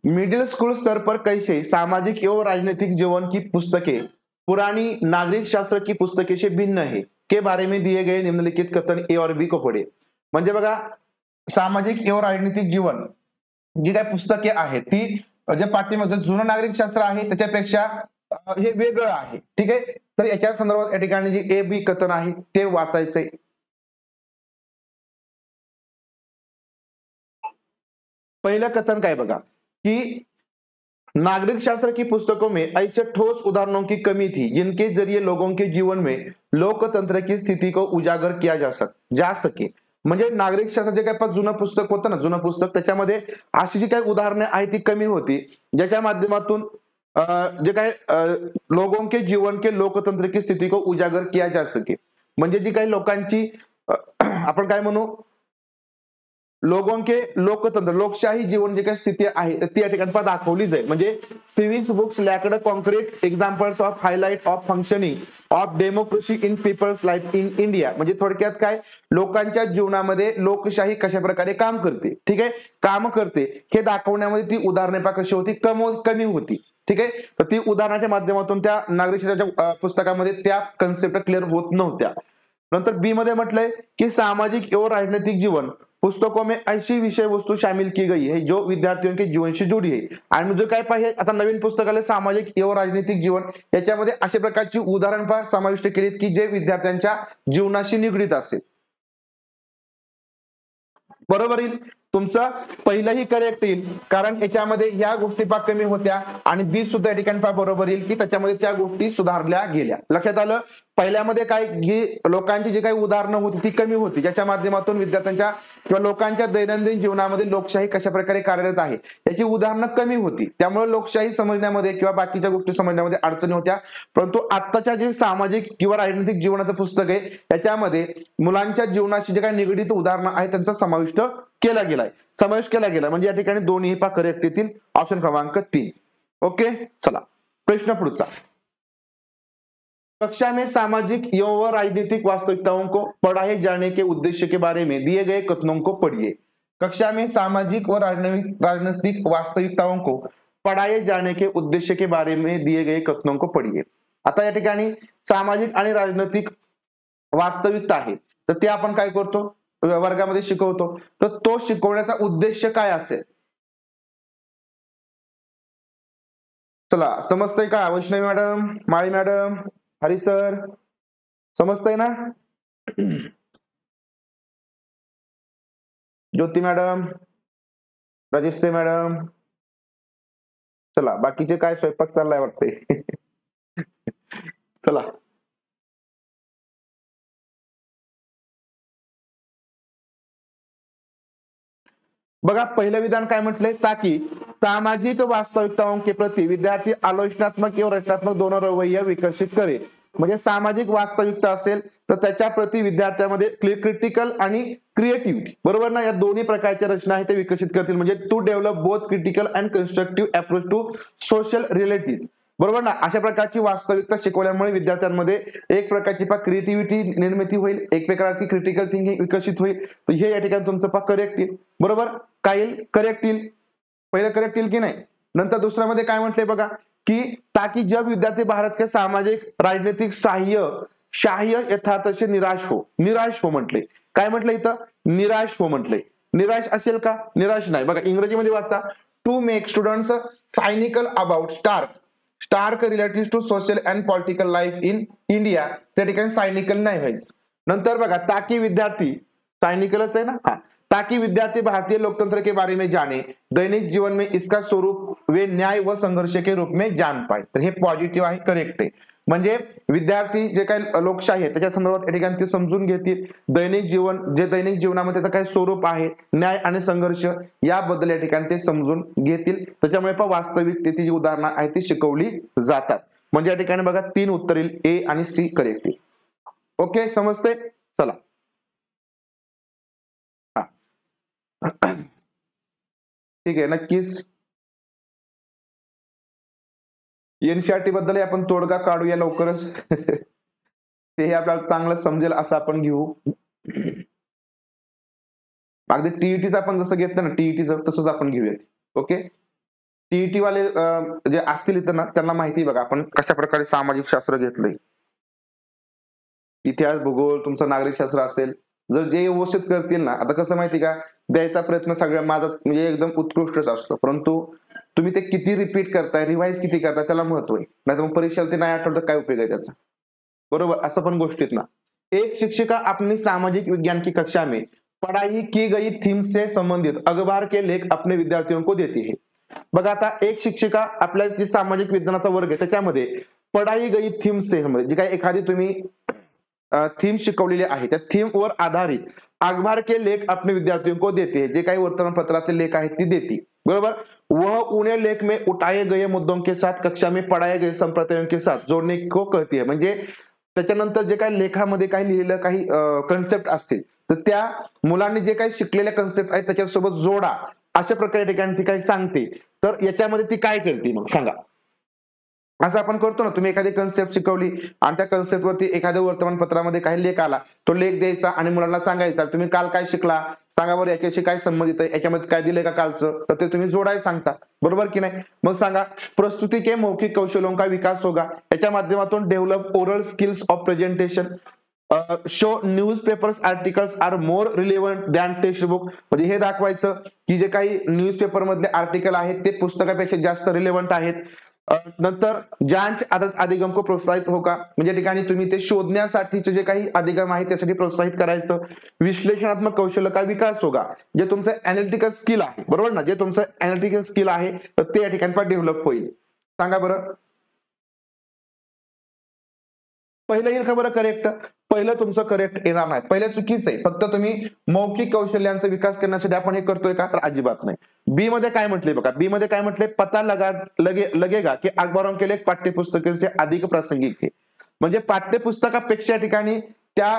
मिडिल स्कूल स्तर पर कैसे सामाजिक एवं राजनीतिक जीवन की पुस्तकें पुरानी नागरिक शास्त्र की पुस्तकें से भिन्न है के बारे में दिए गए निम्नलिखित कथन ए और बी को पढ़े. म्हणजे बघा, सामाजिक एवं राजनीतिक जीवन जी काही पुस्तके आहेत ती जे पाठ्यमध्ये जुनं नागरिक शास्त्र आहे त्याच्यापेक्षा हे वेगळं आहे. ठीक आहे, तर याच्या संदर्भात या ठिकाणी जे ए बी कथन आहे ते वाचायचंय. पहिलं कथन काय बघा की नागरिक शास्त्र की पुस्तकों में ऐसे ठोस उदाहरणों की कमी थी जिनके जरिए लोगों के जीवन में लोकतंत्र की स्थिति को उजागर किया जा सके. म्हणजे नागरिक शास्त्र जे काही जुनं पुस्तक होतं ना, जुनं पुस्तक, त्याच्यामध्ये अशी जी काही उदाहरणे आहेत ती कमी होती, ज्याच्या माध्यमातून जे काही लोगों के जीवन के लोकतंत्र की स्थिति को उजागर किया जा सके. म्हणजे जी काही लोकांची आपण काय म्हणू, लोगों के लोकतंत्र लोकशाही जीवन जी काही स्थिती आहे ती या ठिकाणी दाखवली जाईल. म्हणजे civics books lacked concrete examples of highlight of functioning of democracy in people's life in India. म्हणजे थोडक्यात काय, लोकांच्या जीवनामध्ये लोकशाही कशा प्रकारे काम करते, ठीक आहे, काम करते हे दाखवण्यामध्ये ती उदाहरणे कशी होती, कमी होती. ठीक आहे, तर ती उदाहरणाच्या माध्यमातून त्या नागरिक शास्त्राच्या पुस्तकामध्ये त्या कन्सेप्ट क्लिअर होत नव्हत्या. नंतर बी मध्ये म्हटलंय की सामाजिक एवं राजनीतिक जीवन पुस्तकों में ऐसी विषय वस्तु शामिल की गई है जो विद्यार्थियों के जीवन से जुड़ी है. आणि जो काय पाहिजे आता नवीन पुस्तकाला सामाजिक एवं राजनीतिक जीवन याच्यामध्ये अशा प्रकारची उदाहरण समाविष्ट केलीत की जे विद्यार्थ्यांच्या जीवनाशी निगडीत असेल. बरोबर येईल, तुमचं पहिलंही करेक्ट येईल कारण याच्यामध्ये ह्या गोष्टी कमी होत्या, आणि बी सुद्धा या ठिकाणी बरोबर येईल की त्याच्यामध्ये त्या गोष्टी सुधारल्या गेल्या. लक्षात आलं. पहिल्यामध्ये काय, ही लोकांची जी काही उदाहरणं होती ती कमी होती, ज्याच्या माध्यमातून विद्यार्थ्यांच्या किंवा लोकांच्या दैनंदिन जीवनामध्ये लोकशाही कशा प्रकारे कार्यरत आहे याची उदाहरणं कमी होती. त्यामुळे लोकशाही समजण्यामध्ये किंवा बाकीच्या गोष्टी समजण्यामध्ये अडचणी होत्या. परंतु आत्ताच्या जे सामाजिक किंवा राजनैतिक जीवनाचं पुस्तक आहे याच्यामध्ये मुलांच्या जीवनाशी जे काही निगडीत उदाहरणं आहेत त्यांचा समाविष्ट केला गेला. म्हणजे या ठिकाणी दोन्ही करेक्ट येतील. ऑप्शन क्रमांक 3. ओके, चला प्रश्न पुढचा, कक्षा में सामाजिक एवं राजनीतिक वास्तविकताओं को पढ़ाए जाने के उद्देश्य के बारे में दिए गए कथनों को पढ़िए। कक्षा में सामाजिक व राजनीतिक वास्तविकताओं को पढ़ाए जाने के उद्देश्य के बारे में दिए गए कथनों को पढ़िए। आता या ठिकाणी सामाजिक आणि राजनैतिक वास्तविकता आहे, तर ते आपण काय करतो, वर्गामध्ये शिकवतो, तर तो शिकवण्याचा उद्देश काय असेल? चला, समजतंय का? वैष्णवी मॅडम, माळी मॅडम, हरी सर, समजतंय ना? ज्योती मॅडम, राजेश्री मॅडम, चला बाकीचे काय स्वयंपाक चाललाय वाटतंय. चला, बघा पहिलं विधान काय म्हटलंय, ताकि सामाजिक वास्तविकताओं के प्रति विद्यार्थी आलोचनात्मक एवं रचनात्मक दोनों रवैया विकसित करे. म्हणजे सामाजिक वास्तविकता असेल तर त्याच्या प्रति विद्यार्थ्यांमध्ये क्रिटिकल आणि क्रिएटिव्हिटी, बरोबर ना, या दोन्ही प्रकारच्या रचना आहेत ते विकसित करतील. म्हणजे to develop both critical and constructive approach to social relative, बरोबर ना. अशा प्रकारची वास्तविकता शिकवल्यामुळे विद्यार्थ्यांमध्ये एक प्रकारची क्रिएटिव्हिटी निर्मिती होईल, एक प्रकारची क्रिटिकल थिंकिंग विकसित होईल. तर हे या ठिकाणी तुमचं करेक्ट येईल, बरोबर. काय येईल? करेक्ट येईल. पहिलं करेक्ट येईल की नाही? नंतर दुसऱ्यामध्ये काय म्हटलंय बघा, की ताकि जब विद्यार्थी भारत के सामाजिक राजनीतिक शाह्य यथार्थ से निराश हो म्हटले. काय म्हटलं इथं? निराश हो म्हटले. निराश असेल का? निराश नाही. बघा इंग्रजीमध्ये वाचा, to make students cynical about stark relative to social and political life in India, त्या ठिकाणी सायनिकल नाही व्हायचं. नंतर बघा, ताकि विद्यार्थी, सायनिकलच आहे ना, हा, ताकि विद्यार्थी भारतीय लोकतंत्र के बारे में जाने, दैनिक जीवन में इसका स्वरूप वे न्याय व संघर्ष के रूप में जान पाए. तर हे पॉझिटिव्ह आहे, करेक्ट आहे. म्हणजे विद्यार्थी जे काही लोकशाही आहे त्याच्या संदर्भात या ठिकाणी ते समजून घेतील. दैनिक जीवनामध्ये त्याचं काय स्वरूप आहे, न्याय आणि संघर्ष, याबद्दल या ठिकाणी ते समजून घेतील. त्याच्यामुळे वास्तविकतेची जी उदाहरणं आहेत ती शिकवली जातात. म्हणजे या ठिकाणी बघा 3 उत्तर येईल, ए आणि सी करेक्ट येईल. ओके, समजते? चला, ठीक आहे. नक्कीच एनसीईआरटी बद्दल आपण तोडगा काढूया लवकरच. ते आपल्याला चांगलं समजेल असं आपण घेऊ. अगदी टीईटीचं आपण जसं घेतलं ना, टीईटीचं तसंच आपण घेऊयात. ओके, टीईटी वाले जे असतील इथं ना, त्यांना माहिती बघा आपण कशा प्रकारे सामाजिक शास्त्र घेतलंय. इतिहास, भूगोल, तुमचं नागरिक शास्त्र असेल, जर जे व्यवस्थित करतील ना, आता कसं माहिती का, द्यायचा प्रयत्न सगळ्या माझा म्हणजे एकदम उत्कृष्टच असतो, परंतु तुम्ही ते किती रिपीट करताय, रिवाइज किती करताय त्याला महत्व आहे. नाही तर मग परीक्षेला ते नाही आठवतं काय उपयोग आहे त्याचा, बरोबर. असं पण गोष्टीत ना, एक शिक्षिका अपनी सामाजिक विज्ञान की कक्षा में पढ़ाई की गई थीम से संबंधित अखबार के लेख अपने विद्यार्थियों को देती है. बघा आता एक शिक्षिका आपल्या जी सामाजिक विज्ञानाचा वर्ग आहे त्याच्यामध्ये पढ़ाई गई थीम से जी काही एखादी तुम्ही थीम शिकवलेली आहे त्या थीम वर आधारित अखबार के लेख अपने विद्यार्थियों को देते हैं. जे काही वर्तमानपत्राचे लेख आहेत ती देती, बरोबर. वह उन्हें लेख में उठाए गए मुद्दों के साथ कक्षा में पढ़ाए गए संप्रदायों के साथ जोड़ने को कहती है. म्हणजे त्याच्यानंतर जे काही लेखामध्ये काही लिहिलेलं काही कन्सेप्ट असतील तर त्या मुलांनी जे काही शिकलेल्या कन्सेप्ट आहेत त्याच्यासोबत जोडा, अशा प्रकारे ठिकाणी ती काही सांगते. तर याच्यामध्ये ती काय करते मग सांगा. असं आपण करतो ना, तुम्ही एखादी कन्सेप्ट शिकवली आणि त्या कन्सेप्टवरती एखाद्या वर्तमानपत्रामध्ये काही लेख आला, तो लेख द्यायचा आणि मुलांना सांगायचा तुम्ही काल काय शिकला सांगा बरं, याच्याशी काय संबंधित आहे, याच्यामध्ये काय दिलंय का कालचं, तर ते तुम्ही जोडायला सांगता, बरोबर की नाही. मग सांगा, प्रस्तुति के मौखिक कौशलों का विकास होगा. याच्या माध्यमातून develop oral skills of presentation, show newspapers articles are more relevant than text book. म्हणजे हे दाखवायचं की जे काही न्यूजपेपर मधले आर्टिकल आहेत ते पुस्तकापेक्षा जास्त रिलेव्हंट आहेत. नंतर जांच आदत अधिगम को प्रोत्साहित होगा. म्हणजे ठिकाणी तुम्ही ते शोधण्यासाठीचे जे काही अधिगम आहे त्यासाठी प्रोत्साहित करायचं. विश्लेषणात्मक कौशल्य का विकास होगा. जे तुमचं अॅनालिटिकल स्किल आहे, बरोबर ना, जे तुमचं अॅनालिटिकल स्किल आहे तर ते या ठिकाणी पण डेव्हलप होईल. सांगा बरं, पहिलं येईल का बरं करेक्ट? पहिलं तुमचं करेक्ट येणार नाही, पहिलं चुकीचं आहे. फक्त तुम्ही मौखिक कौशल्यांचा विकास करण्यासाठी आपण हे करतोय का, तर अजिबात नाही. बी मध्ये काय म्हटले बघा, बी मध्ये काय म्हटले, पता लगेगा की अखबारों के लेख पाठ्यपुस्तकों से अधिक प्रासंगिक है. म्हणजे पाठ्यपुस्तकापेक्षा ठिकाणी त्या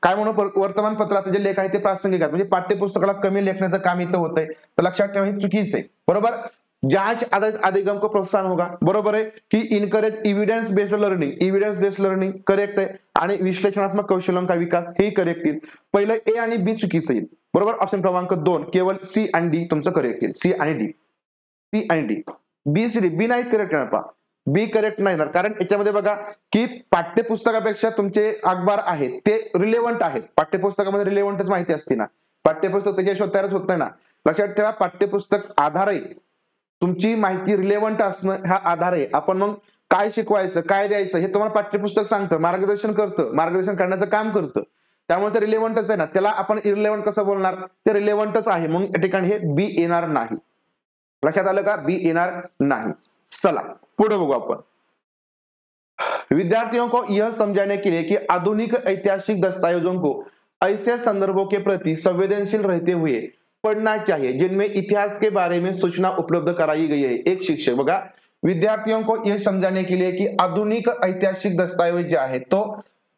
काय म्हणू वर्तमानपत्राचे जे लेख आहेत ते प्रासंगिक आहेत. म्हणजे पाठ्यपुस्तकाला कमी लेखण्याचं काम इथं होतंय, तर लक्षात ठेवा हे चुकीचं आहे, बरोबर. जांच आधारित अधिगम को प्रोत्साहन होगा, बरोबर आहे की encourage evidence based learning, evidence based learning correct आहे, आणि विश्लेषणात्मक कौशल्यांचा विकास हे करेक्ट येईल. पहिलं ए आणि बी चुकीचं येईल, बरोबर. ऑप्शन क्रमांक 2 केवळ सी आणि डी तुमचं करेक्ट येईल. सी आणि डी, सी आणि डी. बी सी डी, बी नाही करेक्ट येणार पहा, बी करेक्ट नाही येणार, कारण याच्यामध्ये बघा की पाठ्यपुस्तकापेक्षा तुमचे अखबार आहेत ते रिलेव्हंट आहेत. पाठ्यपुस्तकामध्ये रिलेव्हंटच माहिती असते ना, पाठ्यपुस्तक त्याच्याशिवाय तयारच होत नाही ना. लक्षात ठेवा, पाठ्यपुस्तक आधार आहे, तुमची माहिती रिलेव्हंट असणं हा आधार आहे. आपण मग काय शिकवायचं काय द्यायचं हे तुम्हाला पाठ्यपुस्तक सांगतं, मार्गदर्शन करतं, मार्गदर्शन करण्याचं काम करतं. त्यामुळे ते रिलेव्हंटच आहे ना, त्याला आपण इरिलेव्हंट कसं बोलणार, ते रिलेव्हंटच आहे. मग या ठिकाणी हे बी येणार नाही. लक्षात आलं का, बी येणार नाही. चला पुढे बघू आपण. विद्यार्थियों को यह समझाने के लिए कि आधुनिक ऐतिहासिक दस्तावेजों को ऐसे संदर्भों के प्रति संवेदनशील रहते हुए पढ़ना चाहिए जिनमें इतिहास के बारे में सूचना उपलब्ध कराई गई है. एक शिक्षक बघा, विद्यार्थियों को यह समझाने के लिए कि आधुनिक ऐतिहासिक दस्तावेज जे आहेत तो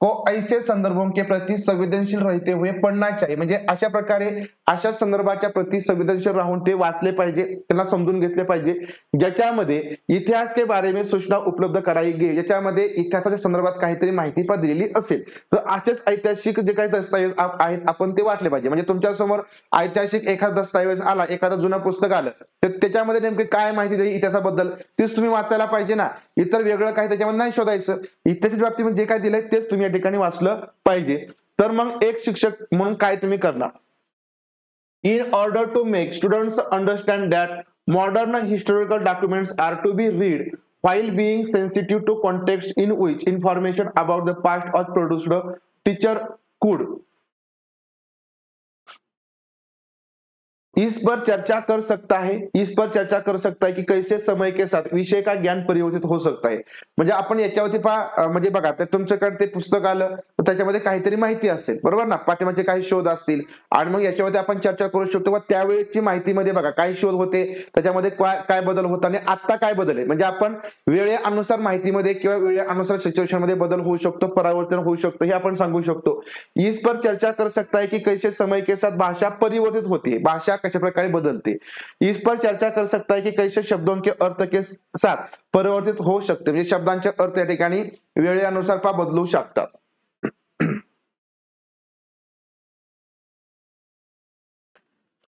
को ऐसे संदर्भों के प्रति संवेदनशील रहते हुए पढ़ना चाहिए. म्हणजे अशा प्रकारे अशा संदर्भाच्या प्रति संवेदनशील राहून ते वाचले पाहिजे, त्यांना समजून घेतले पाहिजे ज्याच्यामध्ये इतिहास के बारे में सूचना उपलब्ध कराई गई, ज्याच्यामध्ये इतिहासाच्या संदर्भात काहीतरी माहिती पण दिलेली असेल. तर असेच ऐतिहासिक जे काही दस्तावेज आहेत आपण ते वाचले पाहिजे. म्हणजे तुमच्या समोर ऐतिहासिक एखादा दस्तावेज आला, एखादं जुनं पुस्तक आलं, तर त्याच्यामध्ये नेमकी काय माहिती दिली इतिहासाबद्दल तीच तुम्ही वाचायला पाहिजे ना. इतर वेगळं काही त्याच्यामध्ये नाही शोधायचं. इतिहासाच्या बाबतीत जे काय दिलंय तेच तुम्ही या ठिकाणी वाचलं पाहिजे. तर मग एक शिक्षक म्हणून काय तुम्ही करणार, in order to make students understand that modern historical documents are to be read while being sensitive to context in which information about the past was produced, teacher could इस पर चर्चा कर सकता है, इस पर चर्चा कर सकता है की कैसे समय के साथ विषय का ज्ञान परिवर्तित हो सकता है. म्हणजे आपण याच्यावरती पहा, म्हणजे बघा तुमच्याकडे ते पुस्तक आलं तर त्याच्यामध्ये काहीतरी माहिती असेल, बरोबर ना, पाठीमागचे काही शोध असतील आणि मग याच्यावरती आपण चर्चा करू शकतो. त्यावेळेची माहितीमध्ये बघा काय शोध होते, त्याच्यामध्ये काय बदल होता आणि आता काय बदल आहे. म्हणजे आपण वेळेनुसार माहितीमध्ये किंवा वेळेनुसार सिच्युएशन मध्ये बदल होऊ शकतो, परिवर्तन होऊ शकतो, हे आपण सांगू शकतो. इस पर चर्चा कर सकता है की कैसे समय के साथ भाषा परिवर्तित होती है, भाषा कशा प्रकारे बदलते. इस पर चर्चा कर सकता है कि कैसे शब्दों के अर्थ के साथ परिवर्तित हो सकते, म्हणजे शब्दांचे अर्थ या ठिकाणी वेळेनुसार बदलू शकतात.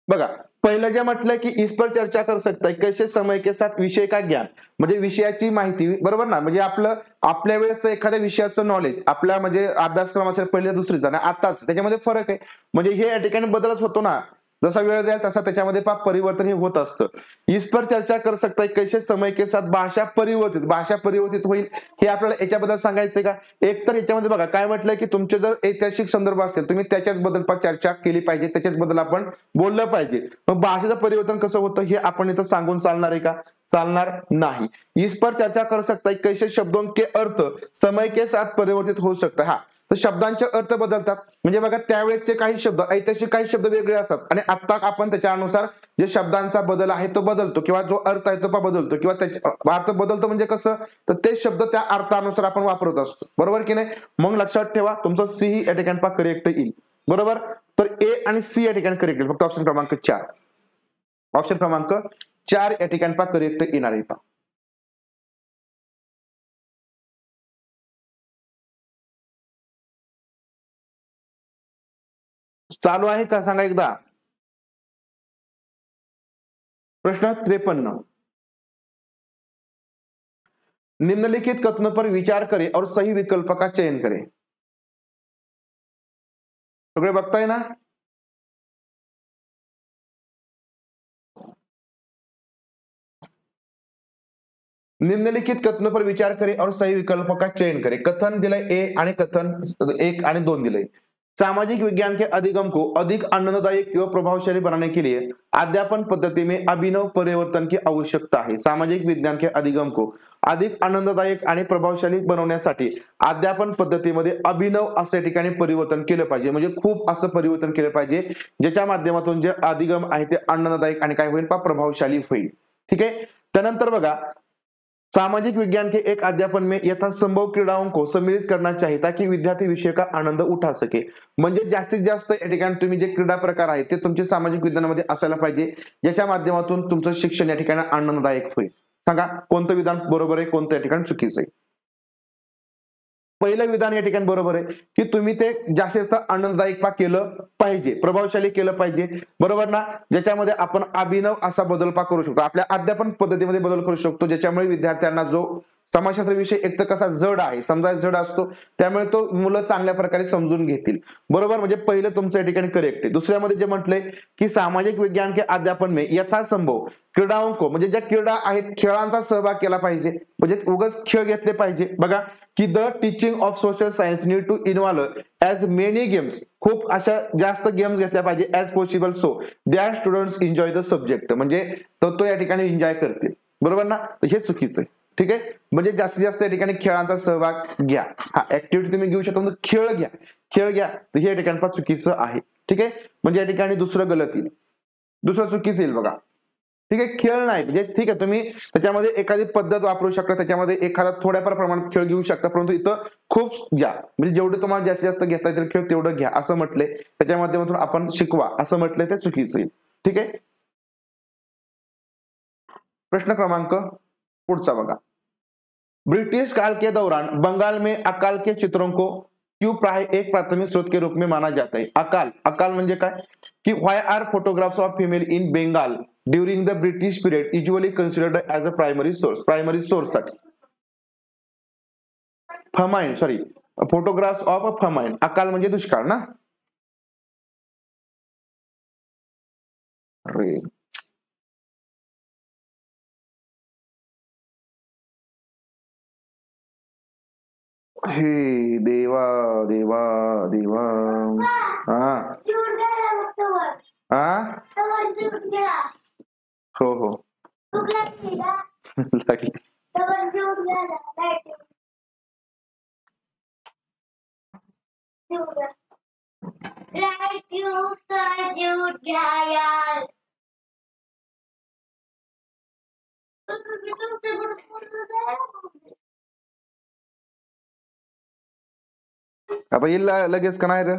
बघा पहिलं जे म्हटलं की इस पर चर्चा कर सकता है कैसे समय के साथ विषय का ज्ञान, म्हणजे विषयाची माहिती, बरोबर ना. म्हणजे आपल्या वेळेचं एखाद्या विषयाचं नॉलेज आपल्या म्हणजे अभ्यासक्रम असेल पहिल्या दुसरीचा आणि आताच त्याच्यामध्ये फरक आहे. म्हणजे हे या ठिकाणी बदलच होतो ना, जसा वेळ जाईल तसा त्याच्यामध्ये परिवर्तन हे होत असतं. इस पर चर्चा कर सकता है कैसे समय के साथ भाषा परिवर्तित होईल, हे आपल्याला याच्याबद्दल सांगायचंय का. एक तर याच्यामध्ये बघा काय म्हटलंय की तुमचे जर ऐतिहासिक संदर्भ असेल तुम्ही त्याच्याच बद्दल चर्चा केली पाहिजे, त्याच्याच बद्दल आपण बोललं पाहिजे. मग भाषेचं परिवर्तन कसं होतं हे आपण इथं सांगून चालणार आहे का, चालणार नाही. इस पर चर्चा कर सकता है कैसे शब्दों के अर्थ समय के साथ परिवर्तित हो सकता है. तर शब्दांचे अर्थ बदलतात, म्हणजे बघा त्यावेळेचे काही शब्द ऐतिहासिक काही शब्द वेगळे असतात आणि आता आपण त्याच्यानुसार जे शब्दांचा बदल आहे तो बदलतो किंवा जो अर्थ आहे तो बदलतो किंवा त्याचा अर्थ बदलतो. म्हणजे कसं, तर ते शब्द त्या अर्थानुसार आपण वापरत असतो, बरोबर की नाही. मग लक्षात ठेवा तुमचं सी ही या ठिकाणी करेक्ट येईल, बरोबर. तर ए आणि सी या ठिकाणी करेक्ट येईल, फक्त ऑप्शन क्रमांक 4, ऑप्शन क्रमांक 4 या ठिकाणी करेक्ट येणार आहे. चालू आहे का सांगा एकदा. प्रश्न 53, निम्नलिखित कथनों पर विचार करें और सही विकल्प का चयन करें. सगळे बघताय ना. निम्नलिखित कथनों पर विचार करें और सही विकल्प का चयन करें. कथन दिलंय ए आणि कथन 1 आणि 2 दिलंय. सामाजिक विज्ञान के अधिगम को अधिक आनंददायक एवं प्रभावशाली बनाने के लिए अध्यापन पद्धति में अभिनव परिवर्तन की आवश्यकता है. सामाजिक विज्ञान के अधिगम को अधिक आनंददायक आणि प्रभावशाली बनवण्यासाठी अध्यापन पद्धतीमध्ये अभिनव अशा ठिकाणी परिवर्तन केलं पाहिजे. म्हणजे खूप असं परिवर्तन केलं पाहिजे ज्याच्या माध्यमातून जे अधिगम आहे ते आनंददायक आणि काय होईल प्रभावशाली होईल. ठीक आहे. त्यानंतर बघा सामाजिक विज्ञान के एक अध्यापन में यथासंभव क्रीडाओं को सम्मिलित करना चाहिए ताकि विद्यार्थी विषय का आनंद उठा सके. म्हणजे जास्तीत जास्त या ठिकाणी तुम्ही जे क्रीडा प्रकार आहेत ते तुमचे सामाजिक विज्ञानामध्ये असायला पाहिजे, ज्याच्या माध्यमातून तुमचं शिक्षण या ठिकाणी आनंददायक होईल. सांगा कोणतं विधान बरोबर आहे, कोणतं या ठिकाणी चुकीचं आहे. पहिलं विधान या ठिकाणी बरोबर आहे की तुम्ही ते जास्तीत जास्त आनंददायक केलं पाहिजे, प्रभावशाली केलं पाहिजे, बरोबर ना. ज्याच्यामध्ये आपण अभिनव असा बदल करू शकतो, आपल्या अध्यापन पद्धतीमध्ये बदल करू शकतो, ज्याच्यामुळे विद्यार्थ्यांना जो समाजशास्त्र विषय एक तर कसा जड आहे, समजायला जड असतो, त्यामुळे तो मुलं चांगल्या प्रकारे समजून घेतील, बरोबर. म्हणजे पहिलं तुमचं या ठिकाणी करेक्ट आहे. दुसऱ्यामध्ये जे म्हटलंय की सामाजिक विज्ञान के अध्यापन में यथासंभव क्रीडाओं को, म्हणजे ज्या क्रीडा आहेत खेळांचा सहभाग केला पाहिजे, म्हणजे उगाच खेळ घेतले पाहिजे. बघा की the teaching of social science need to involve as many games, खूप अशा जास्त गेम्स घेतल्या पाहिजे as possible so that students enjoy the subject, म्हणजे तो या ठिकाणी एन्जॉय करतील, बरोबर ना. हे चुकीचं आहे. ठीक आहे, म्हणजे जास्तीत जास्त या ठिकाणी खेळांचा सहभाग घ्या. हा ऍक्टिव्हिटी तुम्ही घेऊ शकता, खेळ घ्या, खेळ घ्या, तर हे या ठिकाणी पण चुकीचं आहे. ठीक आहे, म्हणजे या ठिकाणी दुसरं गलत येईल, दुसरं चुकीचं येईल बघा. ठीक आहे, खेळ नाही म्हणजे ठीक आहे, तुम्ही त्याच्यामध्ये एखादी पद्धत वापरू शकता, त्याच्यामध्ये एखादा थोड्याफार प्रमाणात खेळ घेऊ शकता, परंतु इथं खूप घ्या, म्हणजे जेवढे तुम्हाला जास्तीत जास्त घेता येतील खेळ तेवढं घ्या असं म्हटलंय, त्याच्या माध्यमातून आपण शिकवा असं म्हटलंय, ते चुकीचं येईल. ठीक आहे, प्रश्न क्रमांक पुढचा बघा. ब्रिटिश काल के दौरान बंगाल में अकाल के चित्रों को क्यों प्राय एक प्राथमिक स्रोत के रूप में माना जाता है. अकाल, अकाल म्हणजे काय की why are photographs of female in Bengal during the British period usually considered as a primary source. Primary source साठी famine, sorry, photographs of famine. अकाल म्हणजे दुष्काळ ना. अरे हे देवा देवा देवा. हा हा, हो हो लागली. आता येईल लगेच का नाही रे.